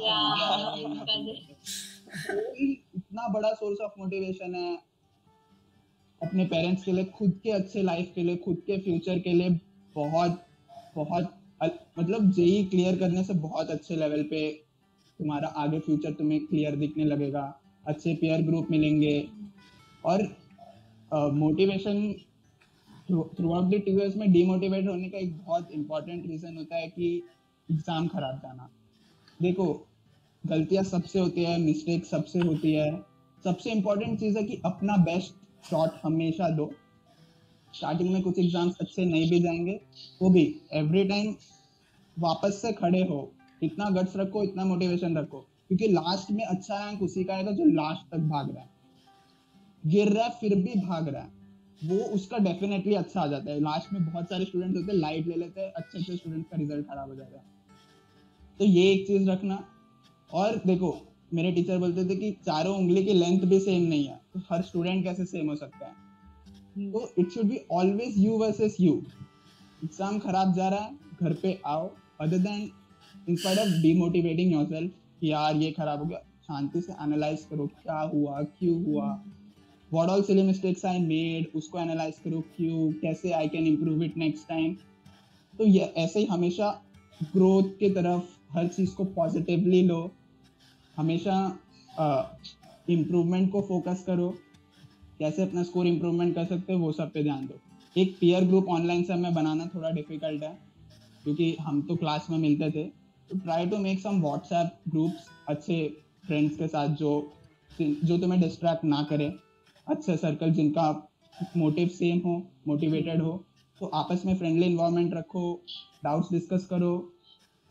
इतना बड़ा सोर्स ऑफ मोटिवेशन है अपने पेरेंट्स के लिए, खुद के अच्छे लाइफ के लिए, खुद के फ्यूचर के लिए। बहुत बहुत मतलब जेई क्लियर करने से बहुत अच्छे लेवल पे तुम्हारा आगे फ्यूचर तुम्हें क्लियर दिखने लगेगा, अच्छे पीयर ग्रुप मिलेंगे। और motivation through out the 2 years में डीमोटिवेट होने का एक बहुत इंपॉर्टेंट रीजन होता है कि एग्जाम खराब जाना। देखो, गलतियां सबसे होती है, मिस्टेक सबसे होती है। सबसे इम्पोर्टेंट चीज़ है कि अपना बेस्ट शॉट हमेशा दो। स्टार्टिंग में कुछ एग्जाम्स अच्छे नहीं भी जाएंगे तो भी एवरी टाइम वापस से खड़े हो, इतना गट्स रखो, इतना मोटिवेशन रखो, क्योंकि लास्ट में अच्छा रैंक उसी का आएगा जो लास्ट तक भाग रहा है, गिर रहा है फिर भी भाग रहा है, वो उसका डेफिनेटली अच्छा आ जाता है। लास्ट में बहुत सारे स्टूडेंट्स होते हैं लाइट ले लेते हैं, अच्छे अच्छे स्टूडेंट्स का रिजल्ट खराब हो जाता है। तो ये एक चीज रखना। और देखो, मेरे टीचर बोलते थे कि चारों उंगली की लेंथ भी सेम नहीं है, तो हर स्टूडेंट कैसे सेम हो सकता है। तो it should be always you versus you. Exam खराब जा रहा है, घर पे आओ, other than instead of demotivating yourself कि यार ये खराब हो गया, शांति से एनालाइज करो क्या हुआ, क्यों हुआ, what all silly mistakes I made, उसको एनालाइज करो, क्यों, कैसे I can improve it next time. तो ये ऐसे ही हमेशा ग्रोथ की तरफ हर चीज को पॉजिटिवली लो, हमेशा इम्प्रूवमेंट को फोकस करो, कैसे अपना स्कोर इम्प्रूवमेंट कर सकते हो वो सब पे ध्यान दो। एक पीयर ग्रुप ऑनलाइन से हमें बनाना थोड़ा डिफिकल्ट है क्योंकि हम तो क्लास में मिलते थे, तो try to make some WhatsApp groups अच्छे फ्रेंड्स के साथ जो तुम्हें डिस्ट्रैक्ट ना करे, अच्छे सर्कल जिनका मोटिव सेम हो, मोटिवेटेड हो, तो आपस में फ्रेंडली इन्वायरमेंट रखो, डाउट्स डिस्कस करो,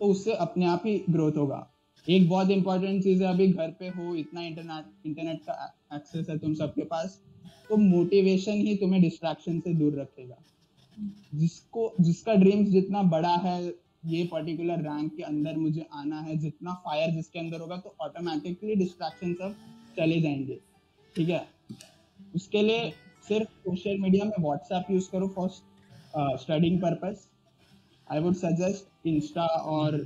तो उससे अपने आप ही ग्रोथ होगा। एक बहुत इंपॉर्टेंट चीज़ है, अभी घर पे हो, इतना इंटरनेट का एक्सेस है तुम सबके पास, तो मोटिवेशन ही तुम्हें डिस्ट्रैक्शन से दूर रखेगा। जिसका ड्रीम्स जितना बड़ा है, ये पर्टिकुलर रैंक के अंदर मुझे आना है, जितना फायर जिसके अंदर होगा, तो ऑटोमेटिकली डिस्ट्रैक्शन सब चले जाएंगे। ठीक है, उसके लिए सिर्फ सोशल मीडिया में व्हाट्सएप यूज करो for studying purpose. I would suggest Insta और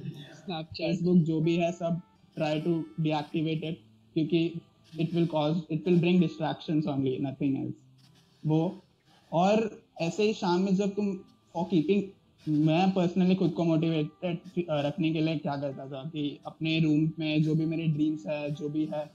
फेसबुक जो भी है सब ट्राई टू डीएक्टिवेट इट, क्योंकि it will bring distractions only, nothing else. वो और ऐसे ही शाम में जब तुम फॉर कीपिंग, मैं पर्सनली खुद को मोटिवेटेड रखने के लिए क्या करता था कि अपने रूम में जो भी मेरे ड्रीम्स है, जो भी है,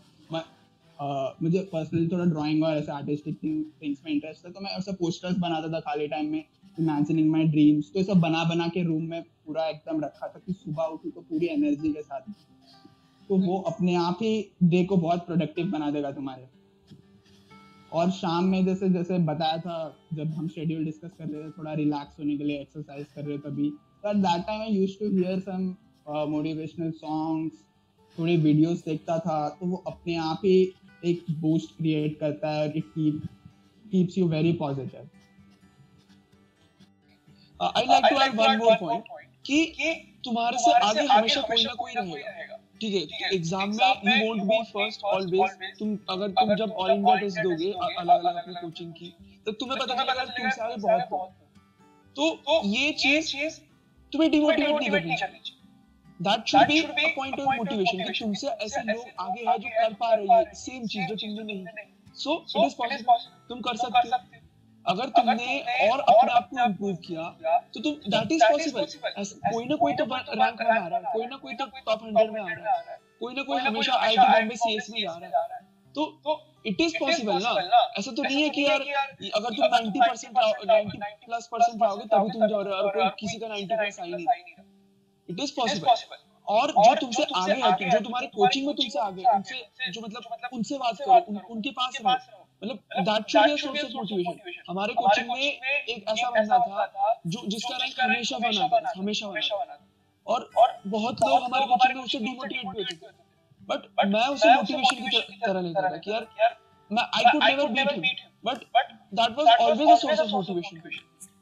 मुझे पर्सनली थोड़ा ड्राइंग और ऐसे आर्टिस्टिक थिंग्स में इंटरेस्ट है, तो मैं ऐसे पोस्टर्स बनाता था खाली टाइम में, इमेजिनिंग माई ड्रीम्स। तो ये सब बना के रूम में पूरा एकदम रखा था कि सुबह उठूँ तो पूरी एनर्जी के साथ। तो वो अपने आप ही डे को बहुत प्रोडक्टिव बना देगा तुम्हारे। और शाम में जैसे जैसे बताया था, जब हम शेड्यूल डिस्कस कर रहे थे, थोड़ा रिलैक्स होने के लिए एक्सरसाइज कर रहे थे तभी, तो at that time I used to hear some motivational songs, थोड़ी वीडियोस देखता था, तो वो अपने आप ही एक बूस्ट क्रिएट करता है और it keeps you very positive. I'd like to add one more point कि तुम्हारे से आगे हमेशा कोई ना कोई रहेगा। ठीक है, एग्जाम में you won't be first always. तुम जब ऑल इंडिया टेस्ट दोगे अलग अलग अपनी कोचिंग की, तो तुम्हें पता चलेगा तुमसे आगे बहुत हो। तो ये चीज तुम्हें डिमोटिवेट नहीं करनी चाहिए। That should be a point of motivation कि तुमसे ऐसे लोग आगे हैं जो कर पा रहे हैं सेम चीज जो तुमने नहीं की, सो इट इज पॉसिबल, तुम कर सकते हो। अगर तुमने और अपने आप को इम्प्रूव किया तो तुम दैट इज पॉसिबल। कोई ना कोई तो रैंक 1 आ रहा है, कोई ना कोई तो टॉप 100 में आ रहा है, कोई ना कोई हमेशा आईआईटी बॉम्बे सीएस में जा रहा है, तो इट इज पॉसिबल ना। ऐसा तो नहीं है कि यार अगर तुम 90% 90+% लाओगे तभी तुम जा रहे हो और कोई किसी का 90 प्लस आ ही नहीं रहा, इट इज पॉसिबल। और जो तुमसे आगे है, जो तुम्हारे कोचिंग में तुमसे आगे है, उनसे जो मतलब उनसे बात करो, उनके पास रहो, मतलब that should be a source of motivation. हमारे कोचिंग में एक ऐसा बंदा था जो जिसका रैंक हमेशा बना था, हमेशा बना था, और बहुत लोग हमारे कोचिंग में उससे डिमोटिवेट भी होते थे, बट मैं उसे मोटिवेशन की तरह लेता था कि यार मैं I could never beat him, but that was always a source of motivation.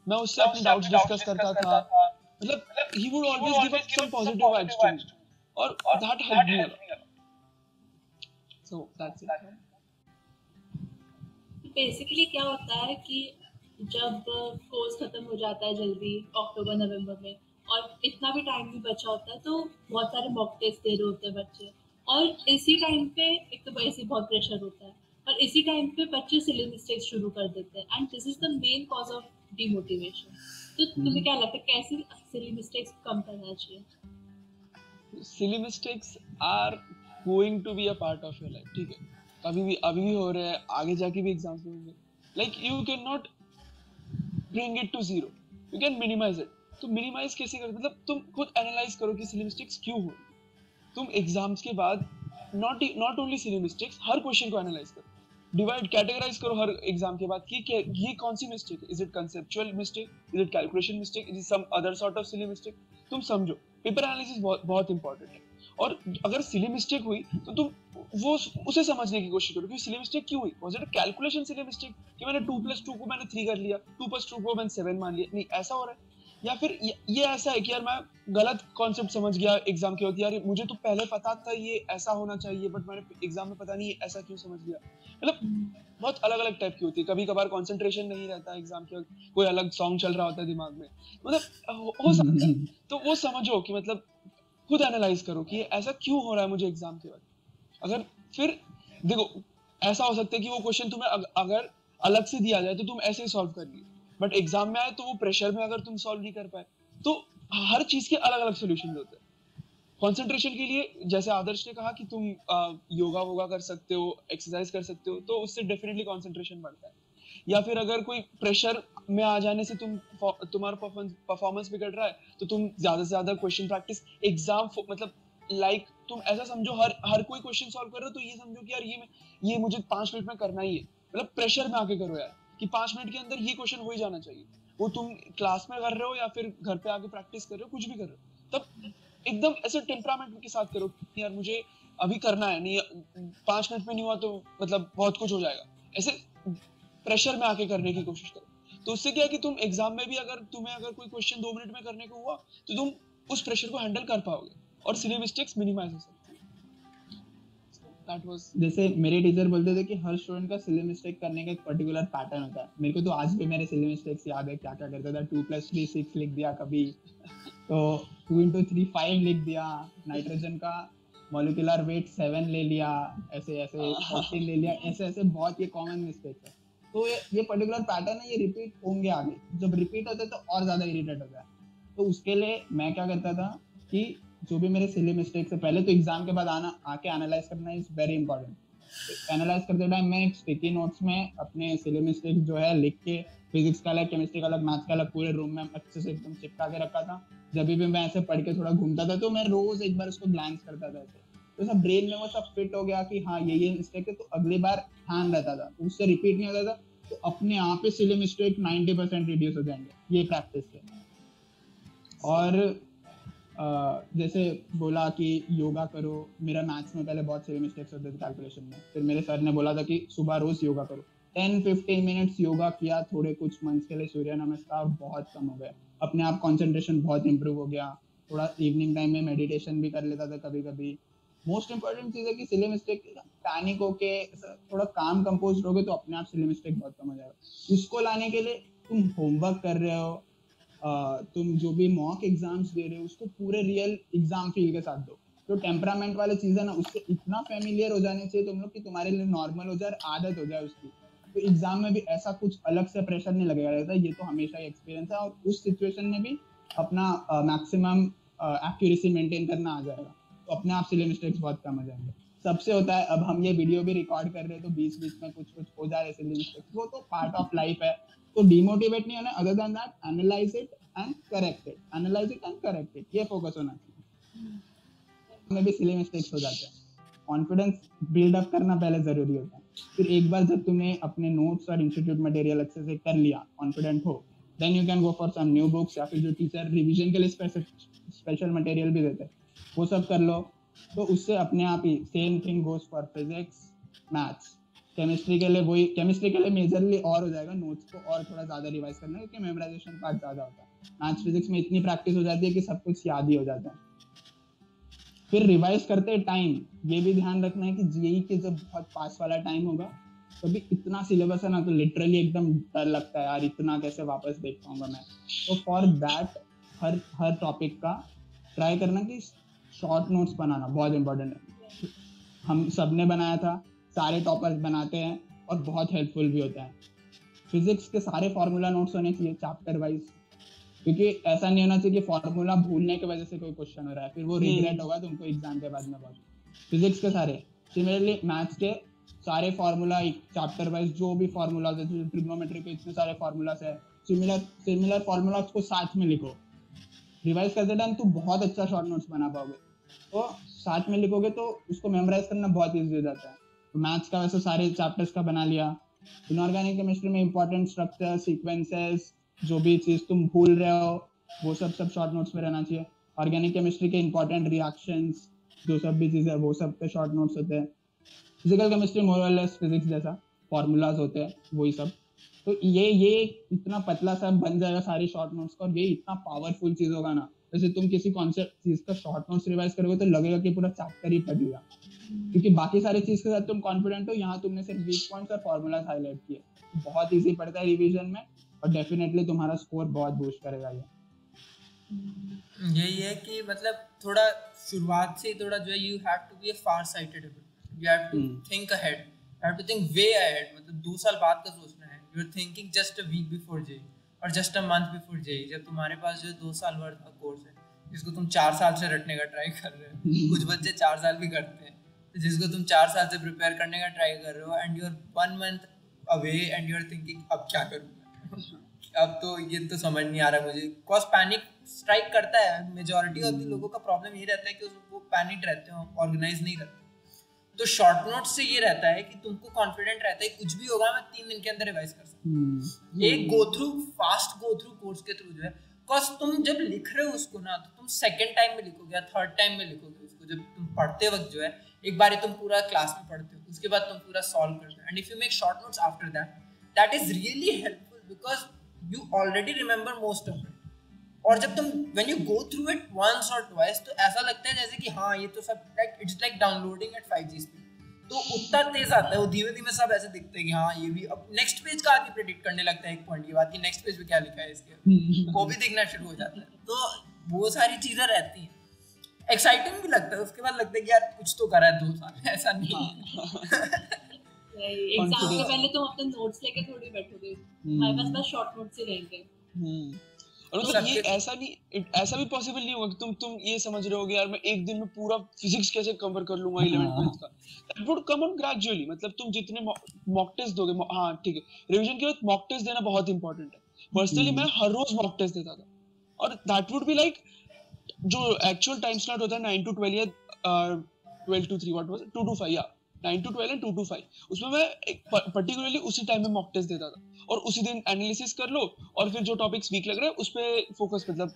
मैं उससे अपने डाउट्स डिस्कस करता था, मतलब he would always give us some positive vibes to me, और that helped me a lot. So that's it. Basically क्या होता है कि जब कोर्स खत्म हो जाता है जल्दी अक्टूबर नवंबर में और इतना भी टाइम नहीं बचा होता है, तो बहुत सारे मॉक टेस्ट दे रहे होते हैं बच्चे, और इसी टाइम पे एक तो वैसे ही बहुत प्रेशर होता है, और इसी टाइम पे बच्चे सिली मिस्टेक्स शुरू कर देते हैं, and this is the main cause of demotivation. तो तुम्हें क्या लगता है कैसे सिली मिस्टेक्स कम करना चाहिए? Silly mistakes are going to be a part of your life, ठीक है, कभी भी अभी भी हो रहे हैं, आगे जाके भी एग्जाम्स में होंगे, like you cannot bring it to zero, you can minimize it। तो मिनिमाइज कैसे करते, मतलब तुम खुद एनालाइज करो कि सिली मिस्टेक्स क्यों हो। तुम एग्जाम्स के बाद नॉट ओनली सिली मिस्टेक्स, हर क्वेश्चन को एनालाइज करो, डिवाइड कैटेगराइज करो हर एग्जाम के बाद कि ये कौन सी मिस्टेक है, is it conceptual mistake, is it calculation mistake, is it some other sort of silly mistake. तुम समझो, पेपर एनालिसिस बहुत इंपॉर्टेंट है, और अगर सिली मिस्टेक हुई तो तुम वो उसे समझने की कोशिश करो कि सिली मिस्टेक क्यों हुई। Was it a calculation silly mistake कि मैंने 2+2 को मैंने 3 कर लिया, 2+2 को मैंने 7 मान लिया, नहीं ऐसा हो रहा है, या फिर ये ऐसा है कि यार मैं गलत कॉन्सेप्ट समझ गया एग्जाम के वक्त, यार मुझे तो पहले पता था ये ऐसा होना चाहिए, बट मैंने एग्जाम में पता नहीं ऐसा क्यों समझ गया। मतलब बहुत अलग अलग टाइप की होती है, कभी कभार कंसंट्रेशन नहीं रहता एग्जाम के वक्त, कोई अलग सॉन्ग चल रहा होता है दिमाग में, मतलब हो सकता है। तो वो समझो कि मतलब खुद एनालाइज करो कि ऐसा क्यों हो रहा है मुझे एग्जाम के वक्त। अगर फिर देखो ऐसा हो सकता है कि वो क्वेश्चन तुम्हें अगर अलग से दिया जाए तो तुम ऐसे ही सॉल्व कर लिए, बट एग्जाम में आए तो वो प्रेशर में अगर तुम सॉल्व नहीं कर पाए, तो हर चीज के अलग अलग सोल्यूशन होते हैं। कंसंट्रेशन के लिए जैसे आदर्श ने कहा कि तुम योगा वोगा कर सकते हो, एक्सरसाइज कर सकते हो, तो उससे डेफिनेटली कंसंट्रेशन बढ़ता है। या फिर अगर कोई प्रेशर में आ जाने से तुम्हारा परफॉर्मेंस बिगड़ रहा है, तो तुम ज्यादा से ज्यादा क्वेश्चन प्रैक्टिस एग्जाम मतलब लाइक तुम ऐसा समझो हर कोई क्वेश्चन सॉल्व कर रहे हो तो ये समझो कि यार ये मुझे 5 मिनट में करना ही है, मतलब प्रेशर में आके करो यार कि 5 मिनट के अंदर ये क्वेश्चन हो ही जाना चाहिए। वो तुम क्लास में कर रहे हो या फिर घर पे आके प्रैक्टिस कर रहे हो, कुछ भी कर रहे हो, तब एकदम ऐसे टेम्परामेंट के साथ करो कि यार मुझे अभी करना है, नहीं 5 मिनट में नहीं हुआ तो मतलब बहुत कुछ हो जाएगा, ऐसे प्रेशर में आके करने की कोशिश करो। तो उससे क्या है कि तुम एग्जाम में भी तुम्हें अगर कोई क्वेश्चन 2 मिनट में करने को हुआ तो तुम उस प्रेशर को हैंडल कर पाओगे और सिली मिस्टेक्स मिनिमाइज हो सकती है। दैट वाज जैसे मेरे टीचर बोलते थे कि हर स्टूडेंट का सिली मिस्टेक करने का एक पर्टिकुलर पैटर्न होता है। मेरे को तो आज भी मेरे सिली मिस्टेक्स याद है, क्या क्या करता था। 2+3 6 लिख दिया कभी, तो 2 × 3 5 लिख दिया, नाइट्रोजन का मॉलिक्यूलर वेट 7 ले लिया, ऐसे ऐसे 14 ले लिया, ऐसे ऐसे बहुत ये कॉमन मिस्टेक्स है। तो ये पर्टिकुलर पैटर्न है, ये रिपीट होंगे आगे। जब रिपीट होते हैं तो और ज्यादा इरिटेट होता है। तो उसके लिए मैं क्या करता था कि जो भी मेरे सिली मिस्टेक्स है, पहले तो एग्जाम के बाद आके एनालाइज करना इज वेरी इंपॉर्टेंट। एनालाइज करते टाइम मैं एक स्टिकी नोट्स में अपने सिली मिस्टेक्स जो है लिख के, फिजिक्स का अलग, केमिस्ट्री का अलग, मैथ्स का अलग, पूरे रूम में अच्छे से एकदम चिपका के रखा था। जब भी मैं ऐसे पढ़ के थोड़ा घूमता था तो मैं रोज एक बार उसको ग्लैंस करता था ऐसे, तो सब ब्रेन में वो सब फिट हो गया कि हाँ ये मिस्टेक है, तो अगली बार ध्यान रहता था, उससे रिपीट नहीं होता था। तो अपने आप ही सिली मिस्टेक 90% रिड्यूस हो जाएंगे ये प्रैक्टिस से। और जैसे बोला कि योगा करो, मेरा मैथ्स में पहले बहुत सारे मिस्टेक्स होते थे कैलकुलेशन में, फिर मेरे सर ने बोला था कि सुबह रोज योगा करो। 10-15 मिनट्स योगा किया थोड़े कुछ मंथ्स के लिए, सूर्य नमस्कार, बहुत कम हो गया, अपने आप कंसंट्रेशन बहुत इंप्रूव हो गया। थोड़ा इवनिंग टाइम में मेडिटेशन भी कर लेता था कभी कभी। मोस्ट इंपॉर्टेंट चीज है कि सिली मिस्टेक पैनिक होके थोड़ा काम कंपोज रहोगे तो अपने आप सिली मिस्टेक बहुत कम हो जाएगा। इसको लाने के लिए तुम होमवर्क कर रहे हो, तुम जो भी मॉक एग्जाम्स दे रहे हो उसको पूरे रियल एग्जाम फील के साथ दो। जो टेम्परामेंट वाले चीज़ है ना, उससे इतना फेमिलियर हो जाने चाहिए तुम लोग कि तुम्हारे लिए नॉर्मल हो जाए, आदत हो जाए उसकी। तो एग्जाम में भी ऐसा कुछ अलग से प्रेशर नहीं लगेगा रहता। ये तो हमेशा ही एक्सपीरियंस है, और उस सिचुएशन में भी अपना मैक्सिमम एक्यूरेसी मेंटेन करना आ जाएगा, तो अपने आप सिली मिस्टेक्स बहुत कम हो जाएंगे। सबसे होता है, अब हम ये वीडियो भी रिकॉर्ड कर रहे हैं तो बीच बीच में कुछ कुछ हो जा रहे सिली मिस्टेक्स, वो तो पार्ट ऑफ लाइफ है। तो डिमोटिवेट नहीं होना, other than that analyse it and correct it, analyse it and correct it, ये फोकस होना चाहिए। में भी सिली मिस्टेक्स हो जाते हैं। कॉन्फिडेंस बिल्ड अप करना पहले जरूरी होता है, फिर एक बार जब तुमने अपने नोट्स और इंस्टीट्यूट मटेरियल अच्छे से कर लिया, कॉन्फिडेंट हो, then you can go for some new books, या फिर जो टीचर रिवीजन के लिए स्पेशल मटेरियल भी देते हैं वो सब कर लो। तो उससे अपने आप ही same thing goes for physics, maths, chemistry के लिए वही, केमिस्ट्री के लिए मेजरली और हो जाएगा नोट्स को और थोड़ा ज़्यादा रिवाइज करना, क्योंकि मेमोराइजेशन पार्ट ज़्यादा होता है। मैथ्स फिजिक्स में इतनी प्रैक्टिस हो जाती है कि सब कुछ याद ही हो जाता है। फिर रिवाइज करते टाइम ये भी ध्यान रखना है कि जेईई के जब बहुत पास वाला टाइम होगा तभी इतना सिलेबस है ना, तो लिटरली एकदम डर लगता है यार, इतना कैसे वापस देख पाऊंगा मैं। तो फॉर दैट हर टॉपिक का ट्राई करना कि शॉर्ट नोट्स बनाना बहुत इंपॉर्टेंट है। हम सब ने बनाया था, सारे टॉपर्स बनाते हैं और बहुत हेल्पफुल भी होता है। फिजिक्स के सारे फार्मूला नोट्स होने चाहिए चैप्टर वाइज, क्योंकि ऐसा नहीं होना चाहिए कि फार्मूला भूलने की वजह से कोई क्वेश्चन हो रहा है फिर वो रिग्रेट होगा तुमको एग्जाम के बाद में बहुत। फिजिक्स के सारे, सिमिलरली मैथ्स के सारे फार्मूला एक चैप्टर वाइज, जो भी फार्मूलाज है, ट्रिग्नोमेट्री के इतने सारे फार्मूलाज है, सिमिलर फार्मूलाज को साथ में लिखो। रिवाइज करते टाइम तुम बहुत अच्छा शॉर्ट नोट्स बना पाओगे, तो साथ में लिखोगे तो उसको मेमोराइज करना बहुत ईजी हो जाता है। तो मैथ्स का वैसे सारे चैप्टर्स का बना लिया। इनऑर्गेनिक केमिस्ट्री में इंपॉर्टेंट स्ट्रक्चर, सीक्वेंसेस, जो भी चीज़ तुम भूल रहे हो वो सब शॉर्ट नोट्स में रहना चाहिए। ऑर्गेनिक केमिस्ट्री के इंपॉर्टेंट रिएक्शंस, जो सब भी चीज़ें वो सब पे शॉर्ट नोट्स होते हैं। फिजिकल केमिस्ट्री मोर और लेस फिजिक्स जैसा फॉर्मूलाज होते हैं, वही सब। तो ये इतना पतला सा बन जाएगा सारी शॉर्ट नोट्स का, और ये इतना पावरफुल चीज़ होगा ना। जैसे तुम किसी कॉन्सेप्ट चीज़ का शॉर्ट नोट्स रिवाइज करोगे तो लगेगा कि पूरा चैप्टर ही पढ़ लिया, क्योंकि बाकी सारी चीज़ के साथ तुम कॉन्फिडेंट हो, यहाँ तुमने सिर्फ वीक पॉइंट्स और फॉर्मूलाज हाईलाइट किए। बहुत ईजी पड़ता है रिविजन में, और डेफिनेटली तुम्हारा स्कोर बहुत बूस्ट करेगा ये। यही है कि मतलब थोड़ा शुरुआत से थोड़ा जो है, you have to be a far sighted, you have to think ahead, you have to think way ahead. मतलब 2 साल बाद का सोचना है, you are thinking just a week before JEE और just a month before JEE. जब तुम्हारे पास जो 2 साल वर्थ का कोर्स है जिसको तुम 4 साल से रटने का ट्राई कर रहे हो, कुछ बच्चे 4 साल भी करते हैं, जिसको तुम 4 साल से प्रिपेयर करने का ट्राई कर रहे हो, and you are 1 month away and you are thinking अब क्या करूँ, अब तो ये तो समझ नहीं आ रहा मुझे। कॉज पैनिक स्ट्राइक करता है। मेजॉरिटी ऑफ द लोगों का प्रॉब्लम ये रहता है कि वो पैनिक रहते हैं, ऑर्गेनाइज नहीं रहते। तो शॉर्ट नोट से ये रहता है कि तुमको कॉन्फिडेंट रहता है कुछ भी होगा मैं 3 दिन के अंदर रिवाइज कर सकता हूँ। एक फास्ट गो थ्रू कोर्स के थ्रू जो है, कॉज तुम जब लिख रहे हो उसको ना, तो तुम सेकंड टाइम में लिखोगे या थर्ड टाइम में लिखोगे उसको। जब तुम पढ़ते वक्त जो है, एक बार तुम पूरा क्लास में पढ़ते हो, उसके बाद तुम पूरा सॉल्व करते हो, and if you make short notes after that, that is really helpful because you already remember most of it। और जब तुम when you go through it once or twice, तो ऐसा लगता है जैसे कि हाँ ये तो सब like it's like downloading at 5G speed, तो उतना तेज आता है वो, धीमे धीमे सब ऐसे दिखते हैं कि हाँ ये भी। अब नेक्स्ट पेज का आगे प्रेडिक्ट करने लगता है एक पॉइंट के बाद कि नेक्स्ट पेज पे क्या लिखा है इसके, वो भी दिखना शुरू हो जाता है। तो वो सारी चीजें रहती हैं, एक्साइटिंग भी लगता है। उसके बाद लगता है कि यार कुछ तो करा है 2 साल, ऐसा नहीं। एग्जाम से पहले तुम अपने नोट्स लेके थोड़ी बैठोगे, हमारे पास बस शॉर्ट नोट्स ही रहेंगे। और मतलब ये ऐसा भी पॉसिबल नहीं होगा कि तुम ये समझ रहे होगे यार मैं एक दिन में पूरा फिजिक्स कैसे कवर कर लूंगा 11th 12th का। That would come on gradually. मतलब तुम जितने मॉक टेस्ट दोगे, हाँ ठीक है, रिवीजन के बाद मॉक टेस्ट देना बहुत इंपॉर्टेंट है। पर्सनली मैं हर रोज मॉक टेस्ट देता था, और दैट वुड बी लाइक जो एक्चुअल टाइम स्लॉट होता है 9 to 12 या 12 to 3, what was it, 2 to 5, या 9 to 12 एंड 2 to 5, उसमें मैं पर्टिकुलरली उसी टाइम में मॉक टेस्ट देता था, और उसी दिन एनालिसिस कर लो, और फिर जो टॉपिक्स वीक लग रहा है उस पे फोकस, मतलब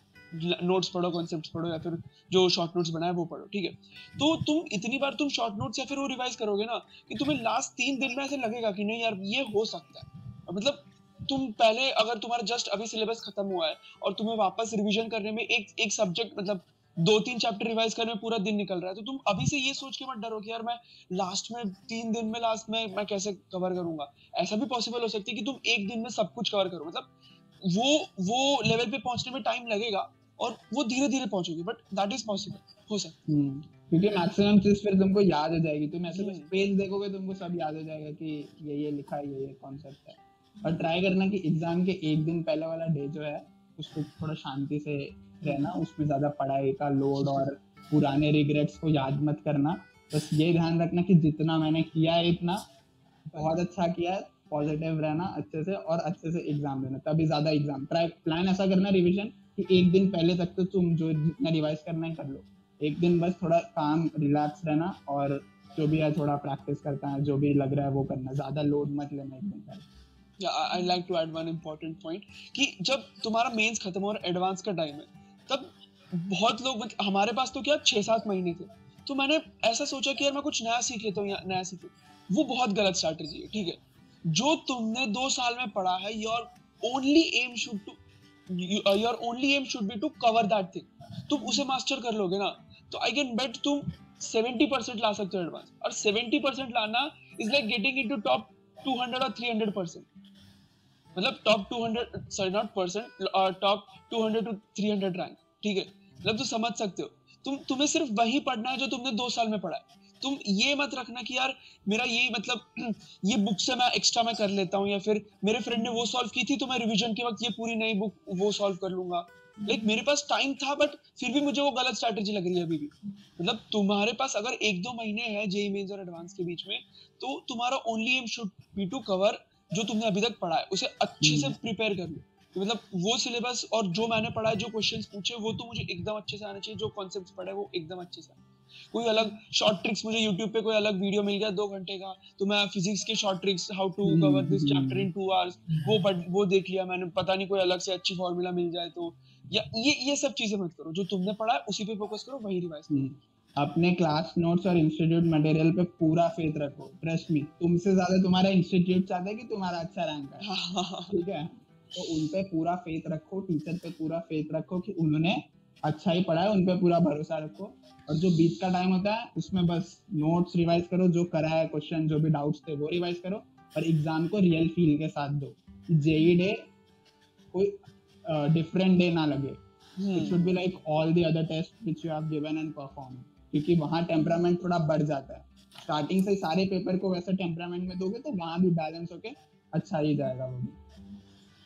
नोट्स पढ़ो, कॉन्सेप्ट्स पढ़ो, या फिर जो शॉर्ट नोट्स बनाए वो पढ़ो, ठीक है। तो तुम इतनी बार तुम शॉर्ट नोट्स या फिर वो रिवाइज करोगे ना कि तुम्हें लास्ट 3 दिन में ऐसे लगेगा कि नहीं यार ये हो सकता है। मतलब तुम पहले, अगर तुम्हारा जस्ट अभी सिलेबस खत्म हुआ है और तुम्हें वापस रिवीजन करने में एक सब्जेक्ट, मतलब 2-3 चैप्टर रिवाइज करने में पूरा दिन निकल रहा है, तो तुम अभी से ये सोच के मत डरो कि यार मैं लास्ट में 3 दिन में मैं कैसे कवर करूंगा। ऐसा भी पॉसिबल हो सकती है कि तुम एक दिन में सब कुछ कवर करो। मतलब वो लेवल पे पहुंचने में टाइम लगेगा और वो धीरे धीरे पहुंचोगे, बट दैट इज पॉसिबल, हो सकता है। क्योंकि मैक्सिमम चीज फिर तुमको याद हो जाएगी, तुम ऐसे बस पेज देखोगे तुमको सब याद हो जाएगा कि ये लिखा है, ये कॉन्सेप्ट है। और ट्राई करना कि एग्जाम के एक दिन पहले वाला डे जो है उसको थोड़ा शांति से रहना, उसमें ज्यादा पढ़ाई का लोड और पुराने रिग्रेट्स को याद मत करना। बस ये ध्यान रखना कि जितना मैंने किया है इतना बहुत अच्छा किया है, पॉजिटिव रहना अच्छे से और अच्छे से एग्जाम देना, तभी ज्यादा एग्जाम प्लान ऐसा करना रिवीजन कि एक दिन पहले तक तो तुम जो जितना रिवाइज करना है कर लो, एक दिन बस थोड़ा काम रिलैक्स रहना और जो भी है थोड़ा प्रैक्टिस करता है, जो भी लग रहा है वो करना, ज्यादा लोड मत लेना एक दिन पहले। I like to add one important point कि जब तुम्हारा मेंस खत्म और एडवांस का टाइम है, तब बहुत लोग हमारे पास तो क्या 6-7 महीने थे, तो मैंने ऐसा सोचा कि यार मैं कुछ नया सीख लेता हूँ या नया सीखूं। वो बहुत गलत स्ट्रैटेजी है, ठीक है। जो तुमने 2 साल में पढ़ा है, your only aim should be to cover that thing. तुम उसे मास्टर कर लोगे ना, तो आई कैन बेट तुम 70% ला सकते हो एडवांस, और 70% लाना is like getting into top 200 और 300%, मतलब top 200 sorry not percent, top 200 to 300 rank, ठीक है। मतलब तुम समझ सकते हो, तुम्हें सिर्फ वही पढ़ना है जो तुमने 2 साल में पढ़ा है। तुम ये मत रखना कि यार मेरा ये मतलब ये बुक से मैं एक्स्ट्रा मैं कर लेता हूँ, या फिर मेरे फ्रेंड ने वो सॉल्व की थी तो मैं रिवीजन के वक्त ये पूरी नई बुक वो सॉल्व कर लूंगा। लाइक मेरे पास टाइम था बट फिर भी मुझे वो गलत स्ट्रैटेजी लग रही है अभी भी। मतलब तुम्हारे पास अगर 1-2 महीने है जेईई मेंस और एडवांस के बीच में, तो तुम्हारा only aim should be to cover जो तुमने अभी तक पढ़ा है, उसे अच्छे से प्रिपेयर कर लो। तो मतलब वो सिलेबस और जो मैंने पढ़ा है, जो क्वेश्चंस पूछे वो तो मुझे एकदम अच्छे से आने चाहिए, जो कॉन्सेप्ट्स पढ़े वो एकदम अच्छे से। कोई अलग शॉर्ट ट्रिक्स, मुझे यूट्यूब पे कोई अलग वीडियो मिल गया 2 घंटे का, तो मैं फिजिक्स के short tricks how to cover this chapter in 2 hours वो देख लिया मैंने। पता नहीं कोई अलग से अच्छी फॉर्मूला मिल जाए तो, या ये सब चीजें मत करो। जो तुमने पढ़ा है उसी पे फोकस करो, वही रिवाइज करो। अपने क्लास नोट्स और इंस्टीट्यूट मटेरियल पे पूरा फेथ रखो। ट्रस्ट मी, तुमसे ज्यादा तुम्हारा इंस्टीट्यूट चाहता है कि तुम्हारा अच्छा रैंक है, ठीक है। तो उन पे पूरा फेथ रखो, टीचर पे पूरा फेथ रखो कि उन्होंने अच्छा ही पढ़ा है, उन पे पूरा भरोसा रखो। और जो बीच का टाइम होता है उसमें बस नोट्स रिवाइज करो, जो करा है क्वेश्चन, जो भी डाउट्स थे वो रिवाइज करो, और एग्जाम को रियल फील के साथ दो। जेईई डे कोई डिफरेंट डे ना लगे। It should be like all the other test which you have given and perform, क्योंकि वहाँ टेम्परामेंट थोड़ा बढ़ जाता है। स्टार्टिंग से सारे पेपर को वैसे टेम्परामेंट में दोगे तो वहाँ भी बैलेंस होके अच्छा ही जाएगा वो भी।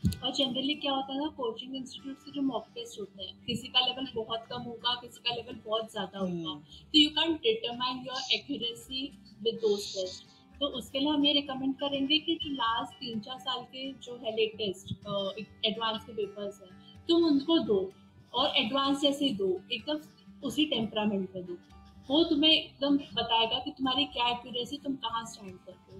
और जनरली क्या होता है ना, कोचिंग इंस्टीट्यूट से जो मॉक टेस्ट होते हैं, किसी का लेवल बहुत कम होगा, किसी का लेवल बहुत ज्यादा होगा, तो you can determine your accuracy with those test. तो उसके लिए हम ये रिकमेंड करेंगे कि जो लास्ट 3-4 साल के जो है लेटेस्ट एडवांस के पेपर्स हैं, तुम उनको दो, और एडवांस जैसे दो, एकदम उसी टेम्परामेंट पे दो। वो तुम्हें एकदम बताएगा कि तुम्हारी क्या एक्यूरेसी, तुम कहाँ स्टैंड करते हो।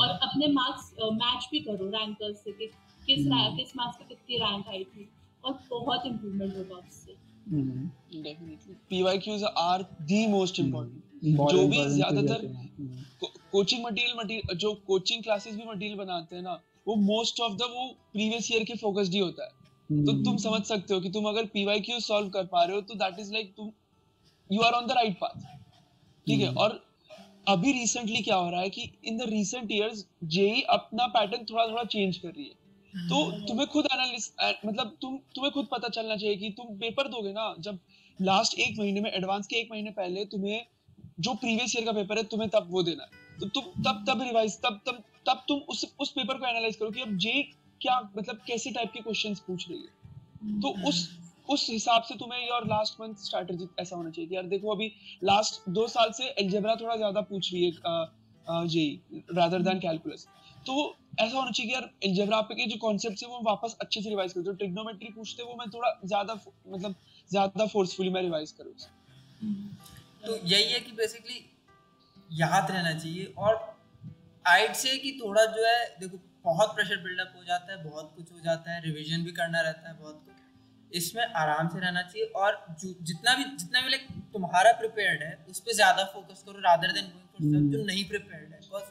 और अपने मार्क्स मैच भी करो रैंकर्स से कि किस मार्क्स पे कितनी रैंक आई थी, और बहुत इम्प्रूवमेंट होगा उससे। Definitely PYQs are the most important. जो भी ज्यादातर कोचिंग मटेरियल जो कोचिंग क्लासेस भी मटेरियल बनाते हैं ना, वो मोस्ट ऑफ द वो प्रीवियस ईयर के फोकस्ड ही होता है। तो तुम समझ सकते हो कि तुम अगर पीवाईक्यू सॉल्व कर पा रहे हो तो दैट इज लाइक तुम you are on the right path, ठीक है। और अभी रिसेंटली क्या हो रहा है कि in the recent years JEE अपना पैटर्न थोड़ा थोड़ा चेंज कर रही है। तो तुम्हें खुद मतलब तुम्हें खुद पता चलना चाहिए कि तुम पेपर दोगे ना, जब लास्ट 1 महीने में, एडवांस के 1 महीने पहले तुम्हें जो प्रीवियस ईयर का पेपर है तुम्हें तब वो देना है। तो तुम तब रिवाइज तब तुम उस पेपर को एनालाइज करो कि अब जेईई क्या मतलब कैसे टाइप के क्वेश्चंस पूछ रही है। तो उस हिसाब से तुम्हें योर लास्ट मंथ स्ट्रैटेजी ऐसा होना चाहिए कि यार देखो अभी लास्ट 2 साल से अलजेब्रा थोड़ा ज्यादा पूछ रही है जेईई रादर देन कैलकुलस। तो ऐसा होना चाहिए कि यार अलजेब्रा के जो कॉन्सेप्ट्स है वो वापस अच्छे से रिवाइज करो। जो ट्रिग्नोमेट्री पूछते हैं वो मैं थोड़ा ज्यादा फोर्सफुली मैं रिवाइज करूँ। तो यही है कि बेसिकली याद रहना चाहिए। और आइड से कि थोड़ा जो है देखो बहुत प्रेशर बिल्डअप हो जाता है, बहुत कुछ हो जाता है, रिवीजन भी करना रहता है बहुत कुछ, इसमें आराम से रहना चाहिए। और जितना भी लाइक तुम्हारा प्रिपेयर्ड है उस पर ज्यादा फोकस करो रादर देन गोइंग फॉर जो नहीं प्रिपेयर्ड है, because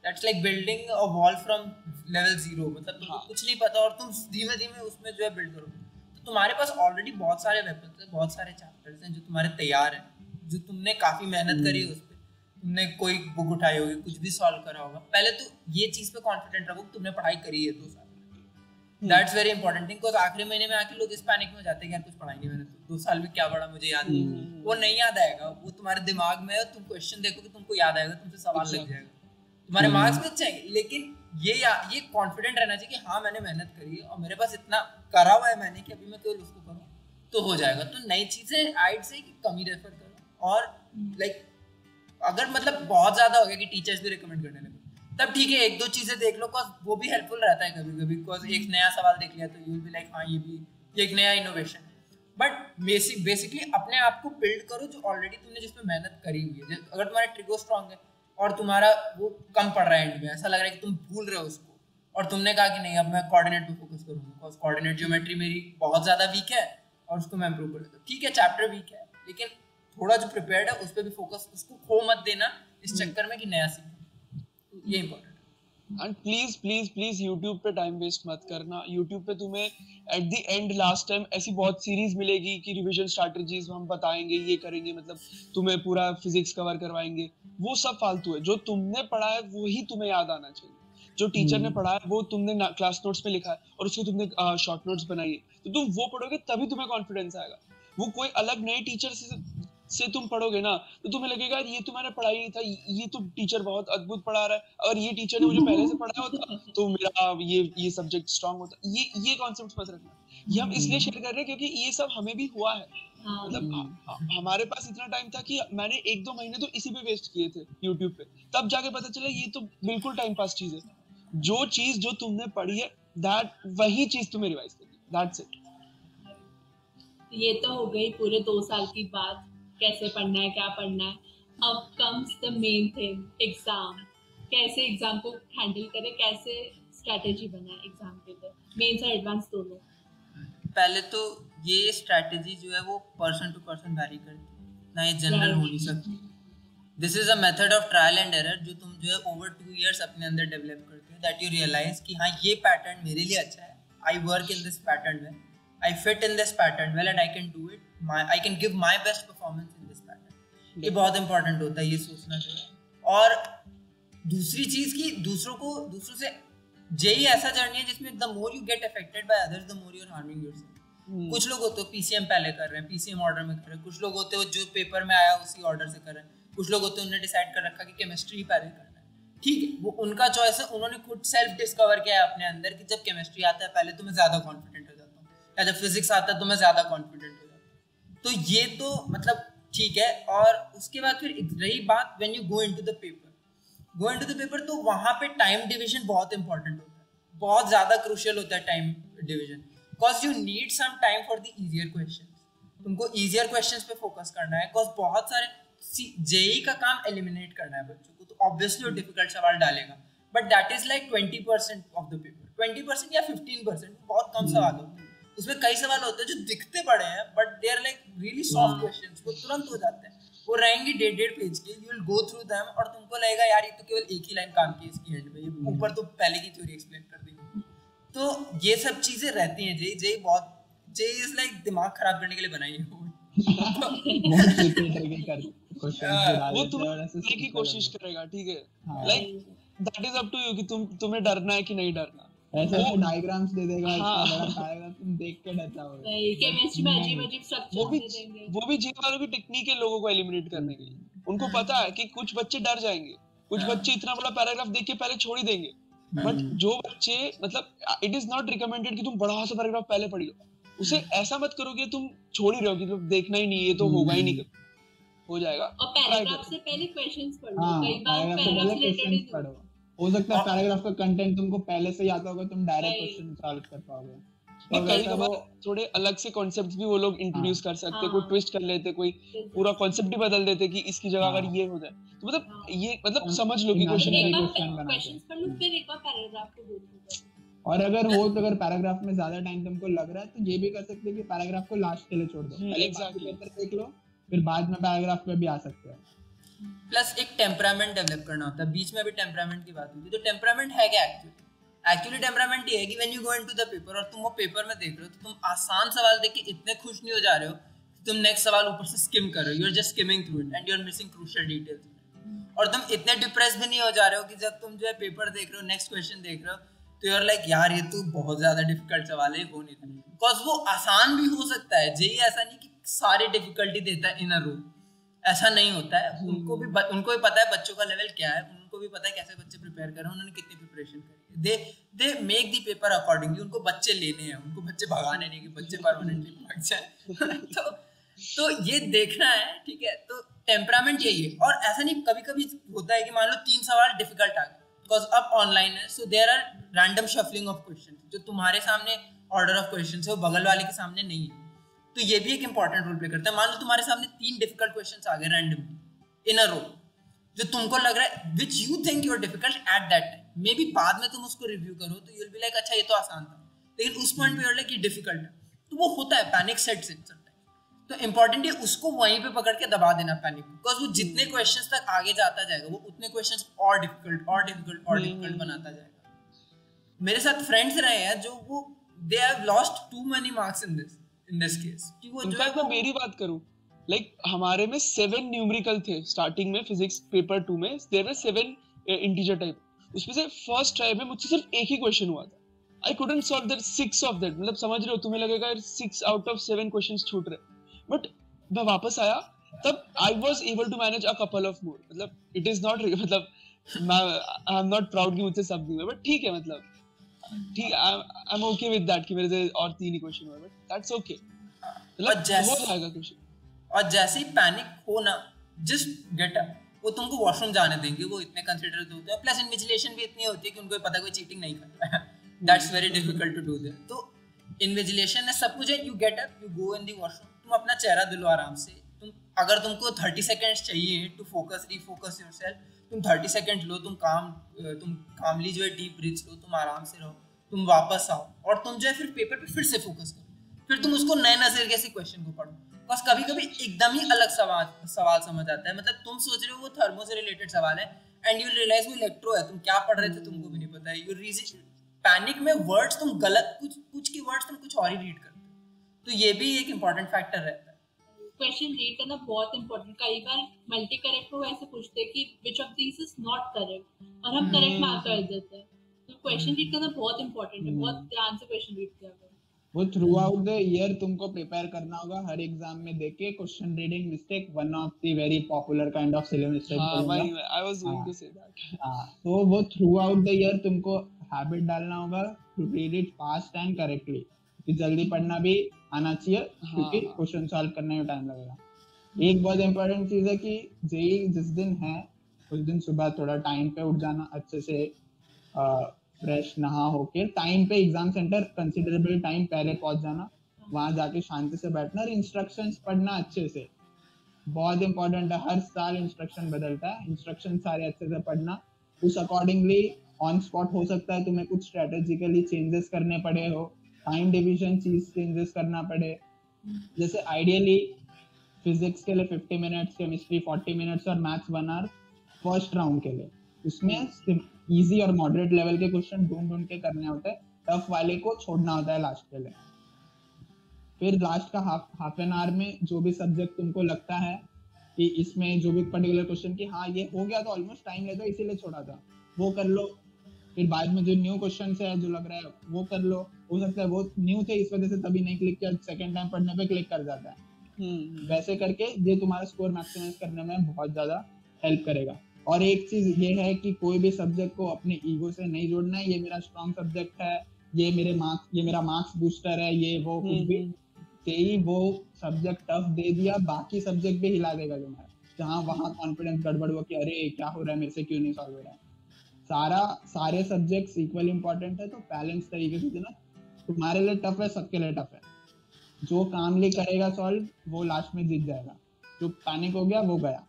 that's like building a wall from level 0। मतलब तुमको कुछ नहीं पता और तुम धीमे धीमे उसमें जो है बिल्ड करो। तो तुम्हारे पास ऑलरेडी बहुत सारे वेपन्स हैं, बहुत सारे चैप्टर्स हैं जो तुम्हारे तैयार हैं, जो तुमने काफी मेहनत करी है उस पर, तुमने कोई बुक उठाई होगी, कुछ भी सॉल्व करा होगा। पहले तो ये चीज पे कॉन्फिडेंट रहो कि तुमने पढ़ाई करी है 2 साल। That's very important thing, because आखिरी महीने में आके लोग इस पैनिक में हो जाते हैं कि यार कुछ पढ़ा ही नहीं मैंने, तो 2 साल में क्या पढ़ा मुझे याद नहीं। वो नहीं याद आएगा, वो तुम्हारे दिमाग में है, तुम क्वेश्चन देखोगे तुमको याद आएगा, तुमसे सवाल लग जाएगा, तुम्हारे मार्क्स भी अच्छे आएंगे। लेकिन ये कॉन्फिडेंट रहना चाहिए कि हाँ मैंने मेहनत करी है और मेरे पास इतना करा हुआ है मैंने कि अभी मैं केवल उसको करूँ तो हो जाएगा। तो नई चीजें आइड से कि कम ही रेफर करो, और लाइक अगर मतलब बहुत ज्यादा हो गया कि टीचर्स भी रिकमेंड करने लगे तब ठीक है, 1-2 चीजें देख लो, बिकॉज वो भी हेल्पफुल रहता है कभी कभी, बिकॉज एक नया सवाल देख लिया तो यू विल बी लाइक हाँ ये एक नया इनोवेशन है। बट बेसिकली अपने आप को बिल्ड करो जो ऑलरेडी तुमने जिसमें मेहनत करी हुई है। अगर तुम्हारा ट्रिगो स्ट्रांग है और तुम्हारा वो कम पड़ रहा है एंड में, ऐसा लग रहा है कि तुम भूल रहे हो उसको, और तुमने कहा कि नहीं अब मैं कोऑर्डिनेट पे फोकस करूंगा, बिकॉज कोऑर्डिनेट ज्योमेट्री मेरी बहुत ज्यादा वीक है और उसको मैं इंप्रूव कर लेता हूँ। ठीक है चैप्टर वीक है, लेकिन थोड़ा जो प्रिपेयर्ड है उस पर भी फोकस, उसको खो मत देना इस चक्कर में कि नया सीखो, ये इंपॉर्टेंट। एंड प्लीज YouTube पे टाइम वेस्ट मत करना। YouTube पे तुम्हें at the end last time ऐसी बहुत सीरीज मिलेगी कि रिवीजन स्ट्रैटेजीज हम बताएंगे, ये करेंगे, मतलब तुम्हें पूरा फिजिक्स कवर करवाएंगे। वो सब फालतू है। जो तुमने पढ़ा है वो ही तुम्हें याद आना चाहिए। जो टीचर ने पढ़ा है वो तुमने क्लास नोट्स में लिखा है और उसको तुमने शॉर्ट नोट्स बनाई है, तो तुम वो पढ़ोगे तभी तुम्हें कॉन्फिडेंस आएगा। वो कोई अलग नए टीचर से तुम पढ़ोगे ना तो तुम्हें लगेगा ये तुम्हारा पढ़ाई नहीं था, ये तो टीचर बहुत अद्भुत पढ़ा रहा है, अगर ये टीचर ने मुझे पहले से पढ़ाया होता तो मेरा ये सब्जेक्ट स्ट्रांग होता। ये कॉन्सेप्ट मत रखना। ये हम इसलिए शेयर कर रहे हैं क्योंकि ये सब हमें भी हुआ है। मतलब हमारे पास इतना टाइम था कि मैंने 1-2 महीने तो इसी पे वेस्ट किए थे YouTube पे, तब जाके पता चला ये तो बिल्कुल टाइम पास चीज है। जो चीज जो तुमने पढ़ी है वही चीज तुम्हें रिवाइज करनी, दैट्स इट। ये तो हो गई पूरे 2 साल की बात, कैसे पढ़ना है, क्या पढ़ना है। अब comes the main thing, exam. कैसे एग्जाम को हैंडल करें, कैसे स्ट्रैटेजी बनाए एग्जाम के लिए, मेंस और एडवांस दोनों। पहले तो ये स्ट्रैटेजी जो है वो पर्सन टू पर्सन वैरी करती है ना, ये जनरल हो नहीं सकती। This is a method of trial and error जो तुम जो है ओवर 2 इयर्स अपने अंदर डेवलप करते हो, दैट यू रियलाइज कि हाँ ये पैटर्न मेरे लिए अच्छा है, I work in this pattern well, I fit in this pattern well and I can do it, I can give my best performance in this pattern। ये बहुत इंपॉर्टेंट होता है ये सोचना जो है। और दूसरी चीज की दूसरों से जेई ऐसा जर्नी है जिसमें the more you get affected by others the more you're harming yourself। कुछ लोग होते हो PCM पहले कर रहे हैं, PCM ऑर्डर में कर रहे हैं, कुछ लोग होते हो जो पेपर में आया उसी ऑर्डर से कर रहे हैं, कुछ लोग होते हैं उन्होंने डिसाइड कर रखा कि केमिस्ट्री पहले करना है। ठीक है, वो उनका चॉइस है, उन्होंने खुद सेल्फ डिस्कवर किया है अपने अंदर कि जब केमिस्ट्री आता है पहले तो मैं ज्यादा कॉन्फिडेंट हो जाता हूँ, या जब फिजिक्स आता है तो मैं ज्यादा कॉन्फिडेंट हो जाता हूँ। तो ये तो मतलब ठीक है। और उसके बाद फिर रही बात when you go into the paper, तो वहां पे टाइम डिवीजन बहुत इंपॉर्टेंट होता है, बहुत ज्यादा क्रूशियल होता है time division, because you need some time for the easier questions. तुमको इजियर क्वेश्चंस पे फोकस करना है, बिकॉज बहुत सारे जेई का काम एलिमिनेट करना है बच्चों को, तो ऑब्वियसली वो डिफिकल्ट सवाल डालेगा, but that is like 20% of the paper, 20% या 15%, बहुत कम सवाल होते हैं। उसमें कई सवाल होते हैं जो दिखते बड़े हैं but they are like really soft questions, वो तुरंत हो जाते हैं, वो रहेंगे 1.5 पेज के, you will go through them और तुमको लगेगा यार ये तो केवल एक ही लाइन काम की इसकी एंड में, ये ऊपर तो पहले की थ्योरी एक्सप्लेन कर दी। तो ये सब चीजें रहती हैं। जेई इज लाइक दिमाग खराब करने के लिए बनाई है वो तुम्हें की कोशिश करेगा, ठीक है, like that is up to you कि तुम्हें डरना है कि नहीं डरना। ऐसे डायग्राम्स दे देगा, डायग्राम तुम देख के डर जाओगे। नहीं, केमिस्ट्री में अजीब स्ट्रक्चर दे देंगे। वो भी जी वालों की टेक्निक है लोगों को एलिमिनेट करने की। उनको पता है कि कुछ बच्चे डर जाएंगे, कुछ बच्चे इतना बड़ा पैराग्राफ देख के पहले छोड़ ही देंगे, बट जो बच्चे मतलब इट इज नॉट रिकमेंडेड कि तुम बड़ा सा पैराग्राफ पहले पढ़ियो, उसे ऐसा मत करो कि तुम छोड़ ही रहो कि तुम देखना ही नहीं, ये तो होगा ही नहीं, हो जाएगा। और पैराग्राफ से पहले क्वेश्चंस पढ़ो, कई बार पैराग्राफ रिलेटेड पढ़ो, हो सकता है पैराग्राफ का कंटेंट तुमको पहले से याद होगा, तुम डायरेक्ट क्वेश्चन सॉल्व कर पाओगे। तो कभी थोड़े अलग से कॉन्सेप्ट्स भी वो लोग इंट्रोड्यूस कर सकते, कोई ट्विस्ट कर लेते, कोई पूरा कॉन्सेप्ट ही बदल देते कि इसकी जगह अगर ये हो जाए, तो मतलब ये मतलब समझ लो कि क्वेश्चंस पढ़ लो, फिर एक बार पैराग्राफ को बोल दो। और अगर हो तो अगर पैराग्राफ में ज्यादा टाइम तुमको लग रहा है तो ये भी कर सकते हो कि पैराग्राफ को लास्ट के लिए छोड़ दो, पहले एग्जैक्टली देख लो, फिर बाद में पैराग्राफ पे भी आ सकते हो। प्लस एक टेम्परामेंट डेवलप करना होता है, बीच में भी टेम्परामेंट की बात हुई थी। तो टेम्परामेंट है क्या एक्चुअली टेम्परामेंट ये है कि when you go into the paper और तुम वो पेपर में देख रहे हो तो तुम आसान सवाल देख के इतने खुश नहीं हो जा रहे हो कि तुम नेक्स्ट सवाल ऊपर से स्किम कर रहे हो, you are just skimming through it and you are missing crucial details. और तुम इतने डिप्रेस भी नहीं हो जा रहे हो कि जब तुम जो है पेपर देख रहे हो, नेक्स्ट क्वेश्चन देख रहे हो तो यू आर लाइक यार ये तो बहुत ज्यादा डिफिकल्ट सवाल है, हो नहीं था। बिकॉज वो आसान भी हो सकता है, जेई ऐसा नहीं कि सारे डिफिकल्टी देता है इन अ रो, ऐसा नहीं होता है। उनको भी पता है बच्चों का लेवल क्या है, उनको भी पता है कैसे बच्चे प्रिपेयर कर रहे हैं, उन्होंने कितनी प्रिपरेशन करी है। They make the paper accordingly. उनको बच्चे लेने हैं, उनको बच्चे भगाने नहीं कि बच्चे परमानेंटली भाग जाए। तो ये देखना है, ठीक है। तो टेम्परामेंट यही है। और ऐसा नहीं, कभी कभी होता है कि मान लो 3 सवाल डिफिकल्ट आ गए, बिकॉज अब ऑनलाइन है, so there are random shuffling of question. जो तुम्हारे सामने ऑर्डर ऑफ क्वेश्चन है वो बगल वाले के सामने नहीं है, तो ये भी एक इंपॉर्टेंट रोल प्ले करता है। मान लो तुम्हारे सामने 3 डिफिकल्ट क्वेश्चंस आ गए रैंडमली इन अ रो, जो तुमको लग रहा है which you think you are difficult at that time, maybe बाद में तुम उसको रिव्यू करो तो यू विल बी लाइक अच्छा ये तो आसान था, लेकिन उस पॉइंट पे यू आर लाइक ये डिफिकल्ट है। तो वो होता है, पैनिक सेट्स इन। तो इंपॉर्टेंट है उसको वहीं पे पकड़ के दबा देना पैनिक, बिकॉज वो जितने क्वेश्चंस तक आगे जाता जाएगा वो उतने क्वेश्चंस और डिफिकल्ट बनाता जाएगा। मेरे साथ फ्रेंड्स रहे हैं जो वो they have lost too many marks in this case, कि वो इनफैक्ट मैं मेरी बात करूं, लाइक हमारे में 7 न्यूमेरिकल थे स्टार्टिंग में, फिजिक्स पेपर 2 में देयर वर 7 इंटीजर टाइप। उसमें से फर्स्ट ट्राई में मुझसे सिर्फ एक ही क्वेश्चन हुआ था। I couldn't solve that 6 of that. मतलब समझ रहे हो, तुम्हें लगेगा 6 आउट ऑफ 7 क्वेश्चंस छूट रहे, बट मैं वापस आया तब I was able to manage a couple of more. मतलब इट इज नॉट, मतलब आई एम नॉट प्राउड कि मुझसे सब नहीं हुआ, बट ठीक है, मतलब ठीक, I am okay with that कि मेरे से और 3 ही क्वेश्चन हुए, बट दैट्स ओके। मतलब हो जाएगा क्वेश्चन। और जैसे ही पैनिक हो ना, जस्ट गेट अप। वो तुमको वॉशरूम जाने देंगे, वो इतने कंसिडरेट होते हैं। प्लस इन्विजिलेशन भी इतनी होती है कि उनको पता है कोई चीटिंग नहीं कर रहा है। That's very difficult to do that. तो इन्विजिलेशन में सब कुछ है, you get up, you go in the washroom, तुम अपना चेहरा धुलो आराम से। तुम अगर तुमको 30 सेकेंड्स चाहिए टू फोकस रीफोकस योरसेल्फ, तुम 30 सेकेंड लो, तुम कामली जो है डीप ब्रीथ्स लो, तुम आराम से रहो, तुम वापस आओ और तुम जो है फिर पेपर पे फिर से फोकस करो। फिर तुम उसको नए नजरिए से क्वेश्चन को पढ़ो, बस कभी कभी एकदम ही अलग सवाल समझ आता है। मतलब तुम सोच रहे हो वो थर्मो से रिलेटेड सवाल है एंड यू रियलाइज वो इलेक्ट्रो है। तुम क्या पढ़ रहे थे तुमको भी नहीं पता है। यू रीजन पैनिक में वर्ड्स तुम गलत, कुछ की वर्ड्स तुम कुछ और ही रीड करते हो। तो ये भी एक इंपॉर्टेंट फैक्टर रहता है। क्वेश्चन रीड करना बहुत इंपॉर्टेंट। कई बार मल्टी करेक्ट को ऐसे पूछते हैं कि which of this is not correct और हम करेक्ट मार्क कर देते हैं। तो क्वेश्चन रीड करना बहुत इंपॉर्टेंट है, बहुत ध्यान से क्वेश्चन रीड किया करो। वो थ्रू आउट द ईयर तुमको प्रिपेयर करना होगा, हर एग्जाम में देखे question reading mistake one of the very popular kind of silly mistake. हां भाई, I was going to say that. हां, तो वो थ्रू आउट द ईयर तुमको हैबिट डालना होगा to read it fast and correctly, कि जल्दी पढ़ना भी आना चाहिए, क्योंकि क्वेश्चन सॉल्व करने में टाइम लगेगा। एक बहुत इंपॉर्टेंट चीज है कि जेई जिस दिन है उस दिन सुबह थोड़ा टाइम पे उठ जाना, अच्छे से फ्रेश नहा होके टाइम पे एग्जाम सेंटर कंसिडरेबल टाइम पहले पहुंच जाना, वहां जाके शांति से बैठना और इंस्ट्रक्शंस पढ़ना अच्छे से। बहुत इंपॉर्टेंट है, हर साल इंस्ट्रक्शन बदलता है, इंस्ट्रक्शन सारे अच्छे से पढ़ना। उस अकॉर्डिंगली ऑन स्पॉट हो सकता है तुम्हें कुछ स्ट्रेटेजिकली चेंजेस करने पड़े हो, टाइम डिवीजन चीज चेंजेस करना पड़े। जैसे आइडियली फिजिक्स के लिए 50 मिनट्स, केमिस्ट्री 40 मिनट्स और मैथ्स 1 आवर फर्स्ट राउंड के लिए। उसमें इजी और मॉडरेट लेवल के क्वेश्चन ढूंढ के करने होते हैं, टफ वाले को छोड़ना होता है लास्ट के लिए। फिर लास्ट का हाफ एन आवर में जो भी सब्जेक्ट तुमको लगता है कि इसमें जो भी पर्टिकुलर क्वेश्चन कि हाँ ये हो गया तो ऑलमोस्ट टाइम लेता है इसीलिए छोड़ा था, वो कर लो। फिर बाद में जो न्यू क्वेश्चन है जो लग रहा है वो कर लो। हो सकता है वो न्यू थे इस वजह से तभी नहीं क्लिक किया, सेकंड टाइम पढ़ने पे क्लिक कर जाता है। वैसे करके ये तुम्हारा स्कोर मैक्सिमाइज करने में बहुत ज्यादा हेल्प करेगा। और एक चीज ये है कि कोई भी सब्जेक्ट को अपने ईगो से नहीं जोड़ना है, ये मेरा स्ट्रॉन्ग सब्जेक्ट है, ये मेरा मार्क्स बूस्टर है, ये वो कुछ भी ही वो सब्जेक्ट टफ दे दिया, बाकी सब्जेक्ट भी हिला देगा तुम्हारा। जहाँ वहाँ कॉन्फिडेंस गड़बड़ हुआ कि अरे क्या हो रहा है मेरे से, क्यों नहीं सॉल्व हो रहा है। सारे सब्जेक्ट्स इक्वल इंपॉर्टेंट है, तो बैलेंस तरीके से देना। तुम्हारे लिए टफ है, सबके लिए टफ है। जो कामली करेगा सॉल्व वो लास्ट में जीत जाएगा, जो पैनिक हो गया वो गया।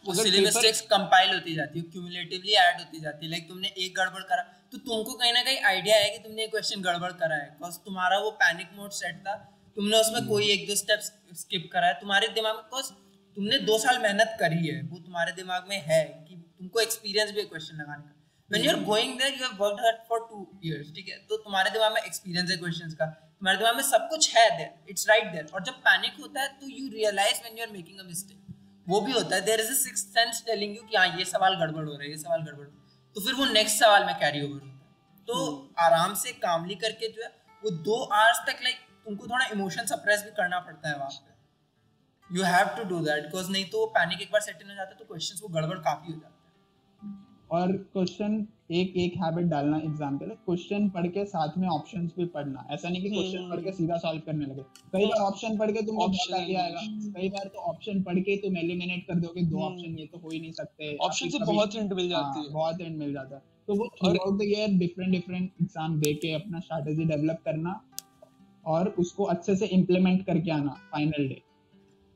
वो सिली मिस्टेक्स कंपाइल होती जाती है, क्यूमुलेटिवली ऐड होती जाती है। लाइक तुमने एक गड़बड़ करा तो तुमको कहीं ना कहीं आइडिया है कि तुमने एक क्वेश्चन गड़बड़ करा है, बिकॉज तुम्हारा वो पैनिक मोड सेट था, तुमने उसमें कोई एक दो स्टेप्स स्किप करा है। तुम्हारे दिमाग में, बिकॉज तुमने 2 साल मेहनत करी है, वो तुम्हारे दिमाग में है कि तुमको एक्सपीरियंस भी है क्वेश्चन लगाने का। When you are going there you have worked hard for 2 years, ठीक है, तो तुम्हारे दिमाग में एक्सपीरियंस है क्वेश्चंस का, तुम्हारे दिमाग में सब कुछ है देयर, इट्स राइट देयर। और जब पैनिक होता है तो you realise when you are making a mistake, वो भी होता है, there is a sixth sense telling you कि हाँ ये सवाल गड़बड़ हो रहा है, ये सवाल गड़बड़ हो रहा है, तो फिर वो नेक्स्ट सवाल में कैरी ओवर होता है। तो आराम से कामली करके जो है वो 2 आवर्स तक लाइक तुमको थोड़ा इमोशन सप्रेस भी करना पड़ता है वहाँ पे। You have to do that because नहीं तो पैनिक एक बार सेट इन हो जाता है तो क्वेश्चंस वो गड़बड़ काफी हो जाता है। और क्वेश्चन एक हैबिट डालना एग्जाम के लिए, क्वेश्चन पढ़ के साथ में ऑप्शंस भी पढ़ना। ऐसा नहीं कि क्वेश्चन पढ़ के सीधा सॉल्व करने लगे। कई बार ऑप्शन पढ़ के तुम ऑप्शन ही आएगा, कई बार तो ऑप्शन पढ़ के तुम एलिमिनेट कर दोगे 2 ऑप्शन, ये तो हो ही नहीं सकते। ऑप्शन से बहुत हिंट मिल जाती है, बहुत हिंट मिल जाता है। तो वो throughout the year different exam दे के अपना स्ट्रेटजी डेवलप करना और उसको अच्छे से इम्प्लीमेंट करके आना फाइनल डे।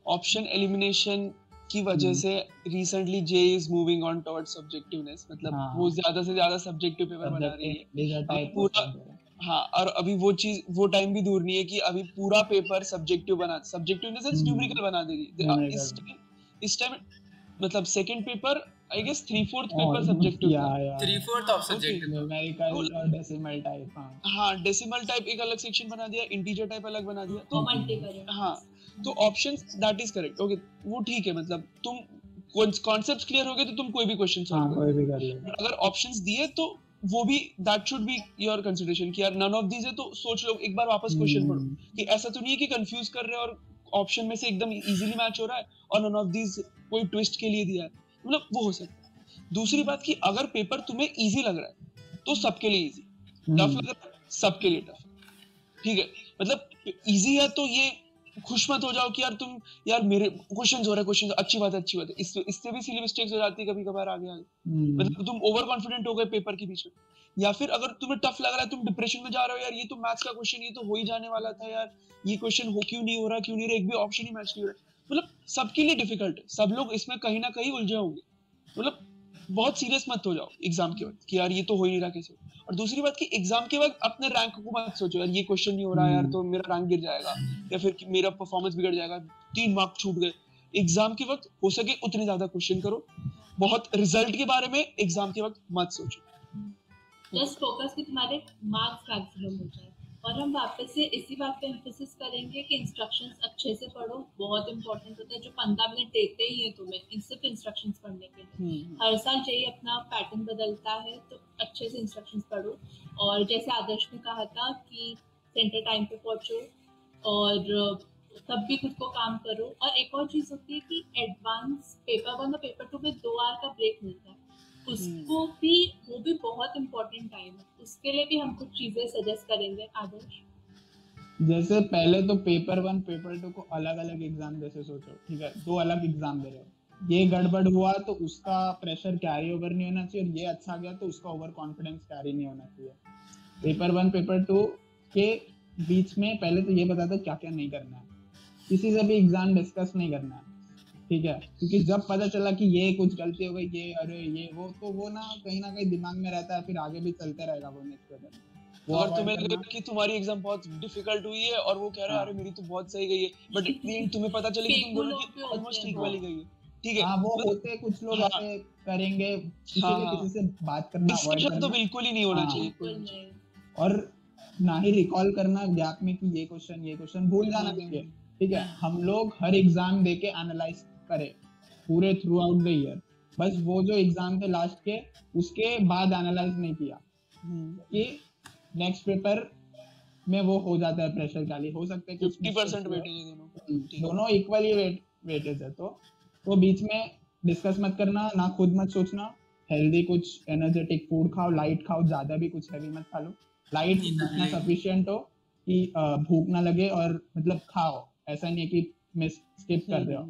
ऑप्शन एलिमिनेशन की वजह से recently JEE is moving on towards subjectiveness, मतलब वो ज्यादा से ज्यादा सब्जेक्टिव पेपर बना रही है पूरा। हाँ, और अभी वो चीज वो टाइम भी दूर नहीं है कि अभी पूरा paper subjective in the sense numerical बना देगी। इस टाइम मतलब second paper I guess 3/4 paper subjective था, 3/4 ऑफ सब्जेक्टिव न्यूमेरिकल और डेसिमल टाइप। हाँ, डेसिमल टाइप एक अलग सेक्शन बना दिया, इंटीजर टाइप अलग बना दिया। तो हाँ, तो options that is correct, okay वो ठीक है। मतलब तुम कॉन्सेप्ट्स क्लियर हो गए तो तुम कोई भी क्वेश्चन सॉल्व कर लो। अगर ऑप्शंस दिए तो वो भी that should be your consideration कि यार नन ऑफ दीज है तो सोच लो एक बार वापस क्वेश्चन पढ़ो कि ऐसा तो नहीं है कि कंफ्यूज कर रहे हो और ऑप्शन में से एकदम इजीली मैच हो रहा है और नन ऑफ दीज कोई ट्विस्ट के लिए दिया है, मतलब वो हो सकता है। दूसरी बात कि अगर पेपर तुम्हें इजी लग रहा है तो सबके लिए इजी, टफ लग रहा है सबके लिए टफ, ठीक है। मतलब इजी है तो ये खुश मत हो जाओ कि यार मेरे क्वेश्चंस हो रहे हैं, क्वेश्चंस अच्छी बात है। इससे भी सिली मिस्टेक्स हो जाती है कभी कभार आगे मतलब तुम ओवर कॉन्फिडेंट हो गए पेपर के बीच में, या फिर अगर तुम्हें टफ लग रहा है तुम डिप्रेशन में जा रहे हो, यार ये तो मैथ्स का क्वेश्चन ये तो हो ही जाने वाला था यार, ये क्वेश्चन हो क्यों नहीं हो रहा, एक भी ऑप्शन ही मैच नहीं हो रहा। मतलब सबके लिए डिफिकल्ट है, सब लोग इसमें कहीं ना कहीं उलझे होंगे। मतलब बहुत सीरियस मत हो जाओ एग्जाम के वक्त कि यार ये तो हो ही नहीं रहा कैसे। और दूसरी बात कि एग्जाम के वक्त अपने रैंक को मत सोचो, यार ये क्वेश्चन नहीं हो रहा यार तो मेरा रैंक गिर जाएगा या फिर मेरा परफॉर्मेंस बिगड़ जाएगा, 3 मार्क छूट गए। एग्जाम के वक्त हो सके उतने ज्यादा क्वेश्चन करो, बहुत रिजल्ट के बारे में एग्जाम के वक्त मत सोचो, जस्ट फोकस कि तुम्हारे मार्क्स मैक्सिमम हो जाए। और हम वापस से इसी बात पे एम्फेसिस करेंगे कि इंस्ट्रक्शंस अच्छे से पढ़ो, बहुत इंपॉर्टेंट होता है। जो 15 मिनट देते ही है तुम्हें सिर्फ इंस्ट्रक्शंस पढ़ने के लिए, हर साल चाहिए अपना पैटर्न बदलता है, तो अच्छे से इंस्ट्रक्शंस पढ़ो। और जैसे आदर्श ने कहा था कि सेंटर टाइम पे पहुंचो और तब भी खुद को काम करो। और एक और चीज़ होती है कि एडवांस पेपर 1 और पेपर 2 में 2 आवर का ब्रेक मिलता है, उसको भी वो भी बहुत इम्पोर्टेंट टाइम है, उसके लिए भी हम कुछ चीजें सजेस्ट करेंगे आदर्श। जैसे पहले तो पेपर 1 पेपर 2 को अलग अलग एग्जाम जैसे सोचो, ठीक है 2 अलग एग्जाम दे रहे हो, ये गड़बड़ हुआ तो उसका प्रेशर कैरी ओवर नहीं होना चाहिए, और ये अच्छा गया तो उसका ओवर कॉन्फिडेंस कैरी नहीं होना चाहिए। पेपर 1 पेपर 2 के बीच में पहले तो ये बता दो क्या क्या नहीं करना है, किसी से भी एग्जाम डिस्कस नहीं करना है, ठीक है। क्योंकि जब पता चला कि ये कुछ गलती हो गई, ये अरे ये वो, तो वो ना कहीं दिमाग में रहता है, फिर आगे भी चलते रहेगा वो नेक्स्ट पेपर। और तुम्हें लगे कि तुम्हारी एग्जाम बहुत डिफिकल्ट हुई है और वो कह रहा है अरे मेरी तो बहुत सही गई है, बट एट द एंड तुम्हें पता चले कि तुम बोलो कि ऑलमोस्ट ठीक वाली गई है, ठीक है। हाँ, वो होते कुछ लोग ऐसे करेंगे, इसीलिए किसी से बात करना अवॉइड करना तो बिल्कुल ही नहीं होना चाहिए, और ना ही रिकॉल करना गैप में कि ये क्वेश्चन भूल जाना चाहिए, ठीक है। हम लोग हर एग्जाम देके एनालाइज करें पूरे थ्रू आउट द ईयर, बस वो जो एग्जाम थे लास्ट के उसके बाद एनालाइज नहीं किया कि नेक्स्ट पेपर में वो हो जाता है प्रेशर कैली, हो सकता है 50% वेटेज है, दोनों इक्वली वेटेज है, तो वो बीच में डिस्कस मत करना, ना खुद मत सोचना, हेल्दी कुछ एनर्जेटिक फूड खाओ, लाइट खाओ, ज्यादा भी कुछ हैवी मत खा लो, लाइट इतना सफिशिएंट हो कि भूख ना लगे, और मतलब खाओ, ऐसा नहीं है कि मिस स्किप कर रहे हो।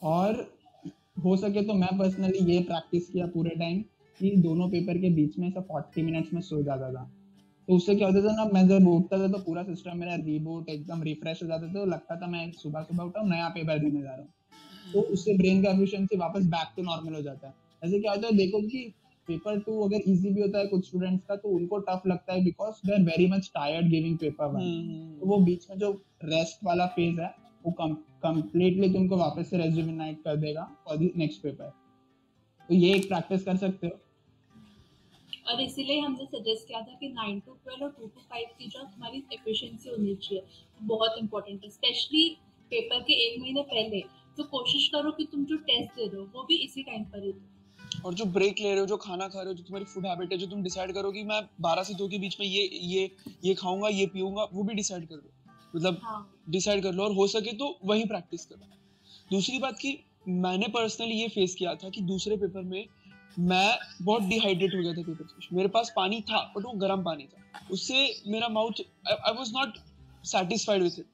और हो सके तो मैं पर्सनली ये प्रैक्टिस किया पूरे टाइम कि दोनों पेपर के बीच में 40 मिनट्स में सो जाता था, तो उससे क्या होता था ना, मैं जब उठता था तो पूरा सिस्टम मेरा रीबूट एकदम रिफ्रेश हो जाता था, तो लगता था मैं सुबह उठा हूँ नया पेपर देने जा रहा हूँ, तो उससे ब्रेन का एफिशिएंसी वापस बैक टू नॉर्मल हो जाता है। ऐसे क्या होता है, देखो कि पेपर 2 अगर इजी भी होता है कुछ स्टूडेंट्स का, तो उनको टफ लगता है because they are very much tired giving paper 1, तो वो बीच में जो रेस्ट वाला फेज है वो कंप्लीटली तुमको वापस से रेजुविनेट कर देगा फॉर द नेक्स्ट पेपर। तो ये एक प्रैक्टिस कर सकते हो, और इसीलिए हमने सजेस्ट किया था कि 9 to 12 और 2 to 5 की जो तुम्हारी एफिशिएंसी होनी चाहिए बहुत इंपॉर्टेंट है, स्पेशली पेपर के 1 महीने पहले। तो कोशिश करो कि तुम जो टेस्ट दे रहे हो वो भी इसी टाइम पर ही दो, और जो ब्रेक ले रहे हो, जो खाना खा रहे हो, जो तुम्हारी फूड हैबिट है, जो तुम डिसाइड करो कि मैं 12 से 2 के बीच में ये खाऊंगा, ये पीऊंगा, वो भी डिसाइड कर लो, मतलब डिसाइड कर लो, और हो सके तो वही प्रैक्टिस करो। दूसरी बात की मैंने पर्सनली ये फेस किया था कि दूसरे पेपर में मैं बहुत डिहाइड्रेट हो गया था पेपर से। मेरे पास पानी था बट वो गर्म पानी था, उससे मेरा mouth, I was not satisfied with it.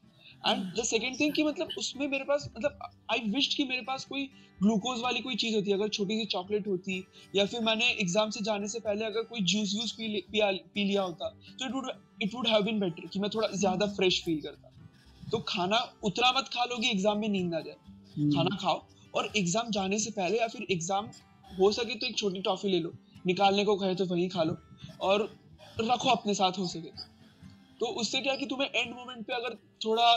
And the second thing कि मतलब उसमें मेरे पास, मतलब आई विश्ड कि मेरे पास कोई ग्लूकोज वाली कोई चीज होती, अगर छोटी सी चॉकलेट होती, या फिर मैंने एग्जाम से जाने से पहले अगर कोई जूस पी लिया होता, तो it would have been better, कि मैं थोड़ा ज्यादा फ्रेश फील करता। तो खाना उतना मत खा लो कि एग्जाम में नींद आ जाए। खाना खाओ और एग्जाम जाने से पहले या फिर एग्जाम हो सके तो एक छोटी टॉफी ले लो, निकालने को कहे तो वही खा लो, और रखो अपने साथ हो सके तो। उससे क्या कि तुम्हें एंड मोमेंट पे अगर थोड़ा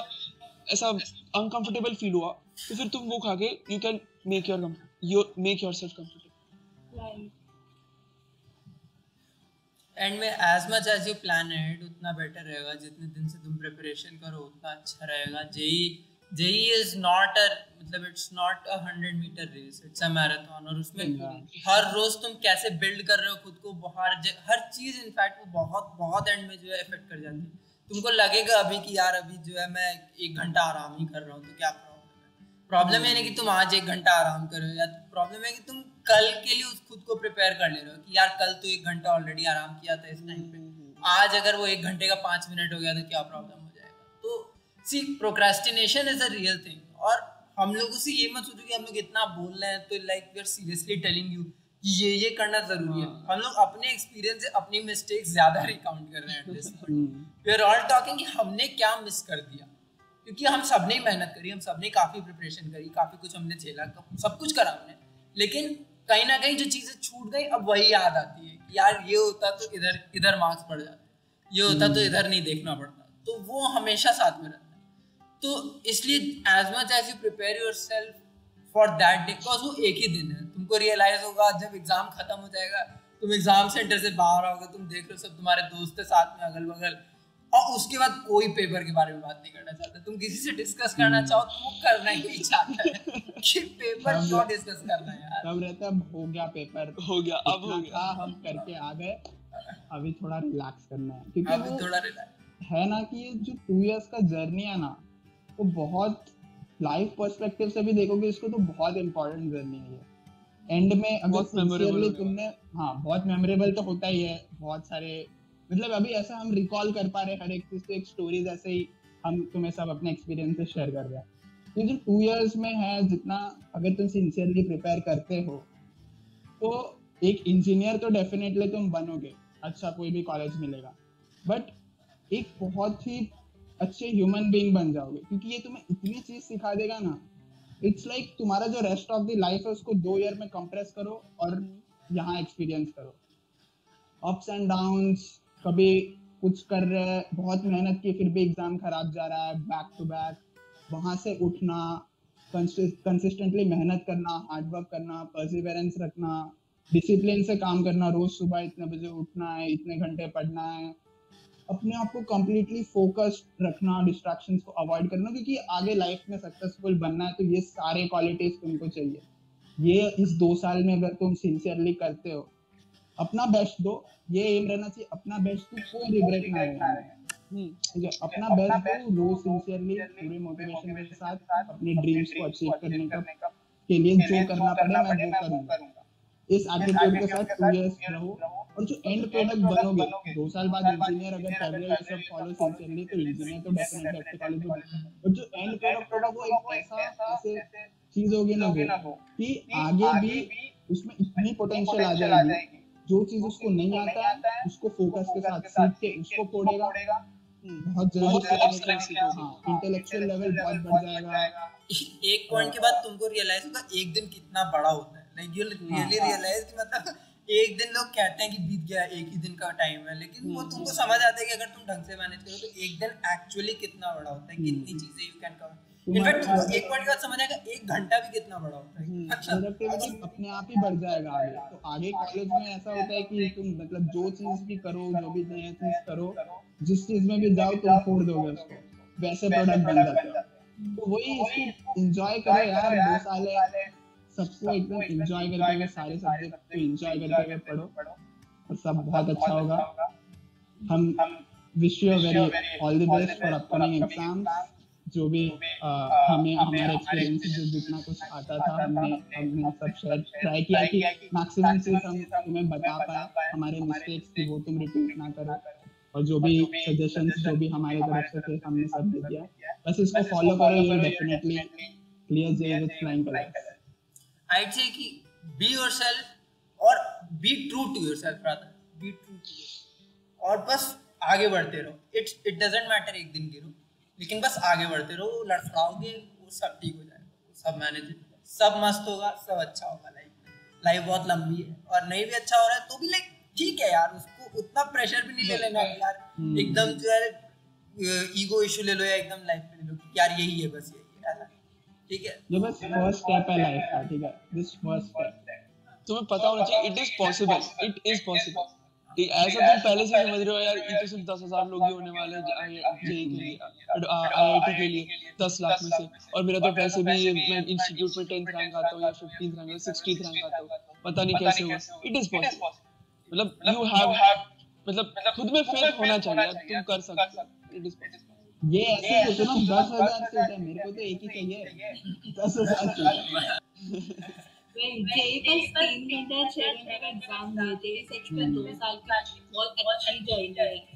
ऐसा अनकंफर्टेबल फील हुआ तो फिर तुम वो खा के you can make yourself comfortable. And में as much as you plan it उतना बेटर रहेगा, जितने दिन से तुम प्रिपरेशन करो उतना अच्छा रहेगा। जेई इज नॉट अ, मतलब it's not a 100 metre race, it's a marathon, और उसमें हर रोज तुम कैसे बिल्ड कर रहे हो खुद को, हर चीज इनफैक्ट वो बहुत बहुत एंड में जो है इफेक्ट कर जाती है। तुमको लगेगा अभी कि यार अभी जो है मैं 1 घंटा आराम ही कर रहा हूँ, तो क्या प्रॉब्लम है नहीं कि तुम आज 1 घंटा आराम करो, या प्रॉब्लम है कि तुम कल के लिए उस खुद को प्रिपेयर कर ले रहे हो कि यार कल तो 1 घंटा ऑलरेडी आराम किया था इस टाइम पे, आज अगर वो 1 घंटे का 5 मिनट हो गया तो क्या प्रॉब्लम हो जाएगा। तो see procrastination is a real thing, और हम लोगों से ये मत सोचो कि हम लोग इतना बोल रहे हैं तो like we are seriously telling you कि ये करना जरूरी है। हम लोग अपने एक्सपीरियंस से अपनी मिस्टेक्स ज्यादा रिकाउंट कर रहे हैं at this point. We are all talking कि हमने क्या मिस कर दिया, क्योंकि हम सबने मेहनत करी, हम सबने काफी प्रिपरेशन करी, काफी कुछ हमने झेला, सब कुछ करा हमने, लेकिन कहीं ना कहीं जो चीजें छूट गई अब वही याद आती है कि यार ये होता तो इधर मार्क्स पड़ जाते, ये होता तो इधर नहीं देखना पड़ता, तो वो हमेशा साथ में रहता है। तो इसलिए as much as you prepare yourself for that day, because वो एक ही दिन है, तुमको रियलाइज होगा जब एग्जाम खत्म हो जाएगा, तुम एग्जाम सेंटर से बाहर आओगे, तुम देख रहे हो सब तुम्हारे दोस्त है साथ में अगल बगल, और उसके बाद कोई पेपर के बारे में बात नहीं करना चाहता, तुम किसी से डिस्कस करना चाहो तो वो करना ही चाहता है कि पेपर क्यों डिस्कस करना है यार। तब रहता हो गया पेपर, हो गया, अब हो गया, हम करके आ गए, अभी थोड़ा रिलैक्स करना है, क्योंकि अभी थोड़ा रिलैक्स है ना कि ये जो 2 इयर्स का जर्नी है ना, वो बहुत लाइफ पर्सपेक्टिव से भी देखोगे इसको तो बहुत इम्पोर्टेंट जर्नी है ये। एंड में अगर सिंसियरली तुमने, हाँ बहुत मेमोरेबल तो होता ही है, बहुत सारे, मतलब अभी ऐसा हम रिकॉल कर पा रहे हर एक चीज, तो एक स्टोरीज ऐसे ही हम तुम्हें सब अपने एक्सपीरियंसेस शेयर कर रहे हैं। ये जो 2 इयर्स में है, जितना अगर तुम सिंसियरली प्रिपेयर करते हो तो एक इंजीनियर तो डेफिनेटली तुम बनोगे, अच्छा कोई भी कॉलेज मिलेगा, बट एक बहुत ही अच्छे ह्यूमन बीइंग बन जाओगे, क्योंकि ये तुम्हें इतनी चीज सिखा देगा ना। इट्स लाइक तुम्हारा जो रेस्ट ऑफ द लाइफ है उसको 2 ईयर में कंप्रेस करो और यहाँ एक्सपीरियंस करो। अप्स एंड डाउन्स, कभी कुछ कर रहे हैं, बहुत मेहनत की, फिर भी एग्जाम खराब जा रहा है, बैक टू बैक, वहां से उठना, कंसिस्टेंटली मेहनत करना, हार्डवर्क करना, परसिवेरेंस रखना, डिसिप्लिन से काम करना, रोज सुबह इतने बजे उठना है, इतने घंटे पढ़ना है, अपने आप को कंप्लीटली फोकस्ड रखना, डिस्ट्रैक्शंस को अवॉइड करना, क्योंकि आगे लाइफ में सक्सेसफुल बनना है, तो ये सारे क्वालिटीज तुमको चाहिए। ये इस 2 साल में अगर तुम सिंसियरली करते हो, अपना बेस्ट दो, ये एम रहना चाहिए, अपना बेस्ट दो, कोई रिग्रेट ना रहे, ठीक है, अपना बेस्ट दो, रोज सिंसियरली पूरे मोटिवेशन के साथ अपने ड्रीम्स को अचीव करने का के लिए जो करना पड़े मैं वो करूंगा, इस एटीट्यूड के साथ 2 इयर्स रहो, और जो एंड प्रोडक्ट बनोगे 2 साल बाद इंजीनियर अगर कर रहे हो ये सब फॉलो सिंसियरली, तो इंजीनियर तो डेफिनेटली अच्छे कॉलेज में, और जो एंड प्रोडक्ट होगा वो एक ऐसे चीज होगी ना वो कि आगे भी उसमें इतनी पोटेंशियल आ जाएगी, जो चीज उसको नहीं आता है उसको फोकस के साथ सीख के उसको फोड़ेगा, बहुत जल्दी इंटेलेक्चुअल लेवल बहुत बढ़ जाएगा। एक पॉइंट के बाद तुमको रियलाइज होगा एक दिन कितना बड़ा होता है, लाइक यू रियली रियलाइज कि मतलब एक दिन लोग कहते हैं कि बीत गया, एक ही दिन का टाइम है, लेकिन वो तुमको समझ आता है कि अगर तुम ढंग से मैनेज करो तो एक दिन एक्चुअली कितना बड़ा होता है, कितनी चीजें यू कैन कवर। इनफैक्ट एक पॉइंट के बाद समझ आएगा 1 घंटा भी कितना बड़ा होता है, प्रोडक्टिविटी अपने आप ही बढ़ जाएगा आगे। तो आगे कॉलेज में ऐसा होता है कि तुम मतलब जो चीज भी करो, जो भी नया चीज करो, जिस चीज में भी जाओ तुम फोड़ दोगे उसको, वैसे प्रोडक्ट बन जाते हो। तो वही इसको एंजॉय करो यार, 2 साल है, सबको एकदम एंजॉय करते हुए सारे सब्जेक्ट को एंजॉय करते हुए पढ़ो और सब बहुत अच्छा होगा। हम wish you very all the best for upcoming exams. जो भी हमें हमारे एक्सपीरियंस जो जितना कुछ आता था हमने सब शेयर ट्राई किया कि मैक्सिमम चीज हम तुम्हें बता पाए, हमारे मिस्टेक्स की वो तुम रिपीट ना करो, और जो भी सजेशंस जो भी हमारे तरफ से थे हमने सब दे दिया। बस इसको फॉलो करो, you will definitely clear J with flying colours. I'd say कि be yourself और be true to yourself rather, be true to yourself और बस आगे बढ़ते रहो। It doesn't matter एक दिन गिरो, लेकिन बस आगे बढ़ते रहो, लड़खड़ाओगे वो सब ठीक हो जाएगा, सब मैनेज होगा, सब मस्त होगा, सब अच्छा होगा। लाइफ बहुत लंबी है और नहीं भी अच्छा हो रहा है तो भी लाइक ठीक है यार, उसको उतना प्रेशर भी नहीं ले लेना कि यार एकदम जो है ईगो इशू ले लो या एकदम लाइफ पे ले लो कि यार यही है, बस यही है, ठीक है। ये बस फर्स्ट स्टेप है लाइफ का, ठीक है, दिस फर्स्ट स्टेप तुम्हें पता होना चाहिए it is possible, it is possible. ठीक, ऐसा तुम पहले से समझ रहे हो यार ये तो सिर्फ 10,000 लोग ही होने वाले हैं जेई के लिए, आईआईटी के लिए 10 लाख में से, और मेरा तो वैसे भी मैं इंस्टीट्यूट में 10th रैंक आता हूँ या 15th रैंक, 60th रैंक आता हूँ, पता नहीं कैसे हुआ। इट इज पॉसिबल, मतलब यू हैव, मतलब खुद में फेथ होना चाहिए, तुम कर सकते हो, इट इज पॉसिबल। ये ऐसे सोचो ना 10,000 सीट है, मेरे को तो एक ही चाहिए 10,000 सीट। जेई बस 3 घंटे 6 घंटे का एग्जाम हुए थे, सच में 2 साल की बहुत अच्छी जर्नी है।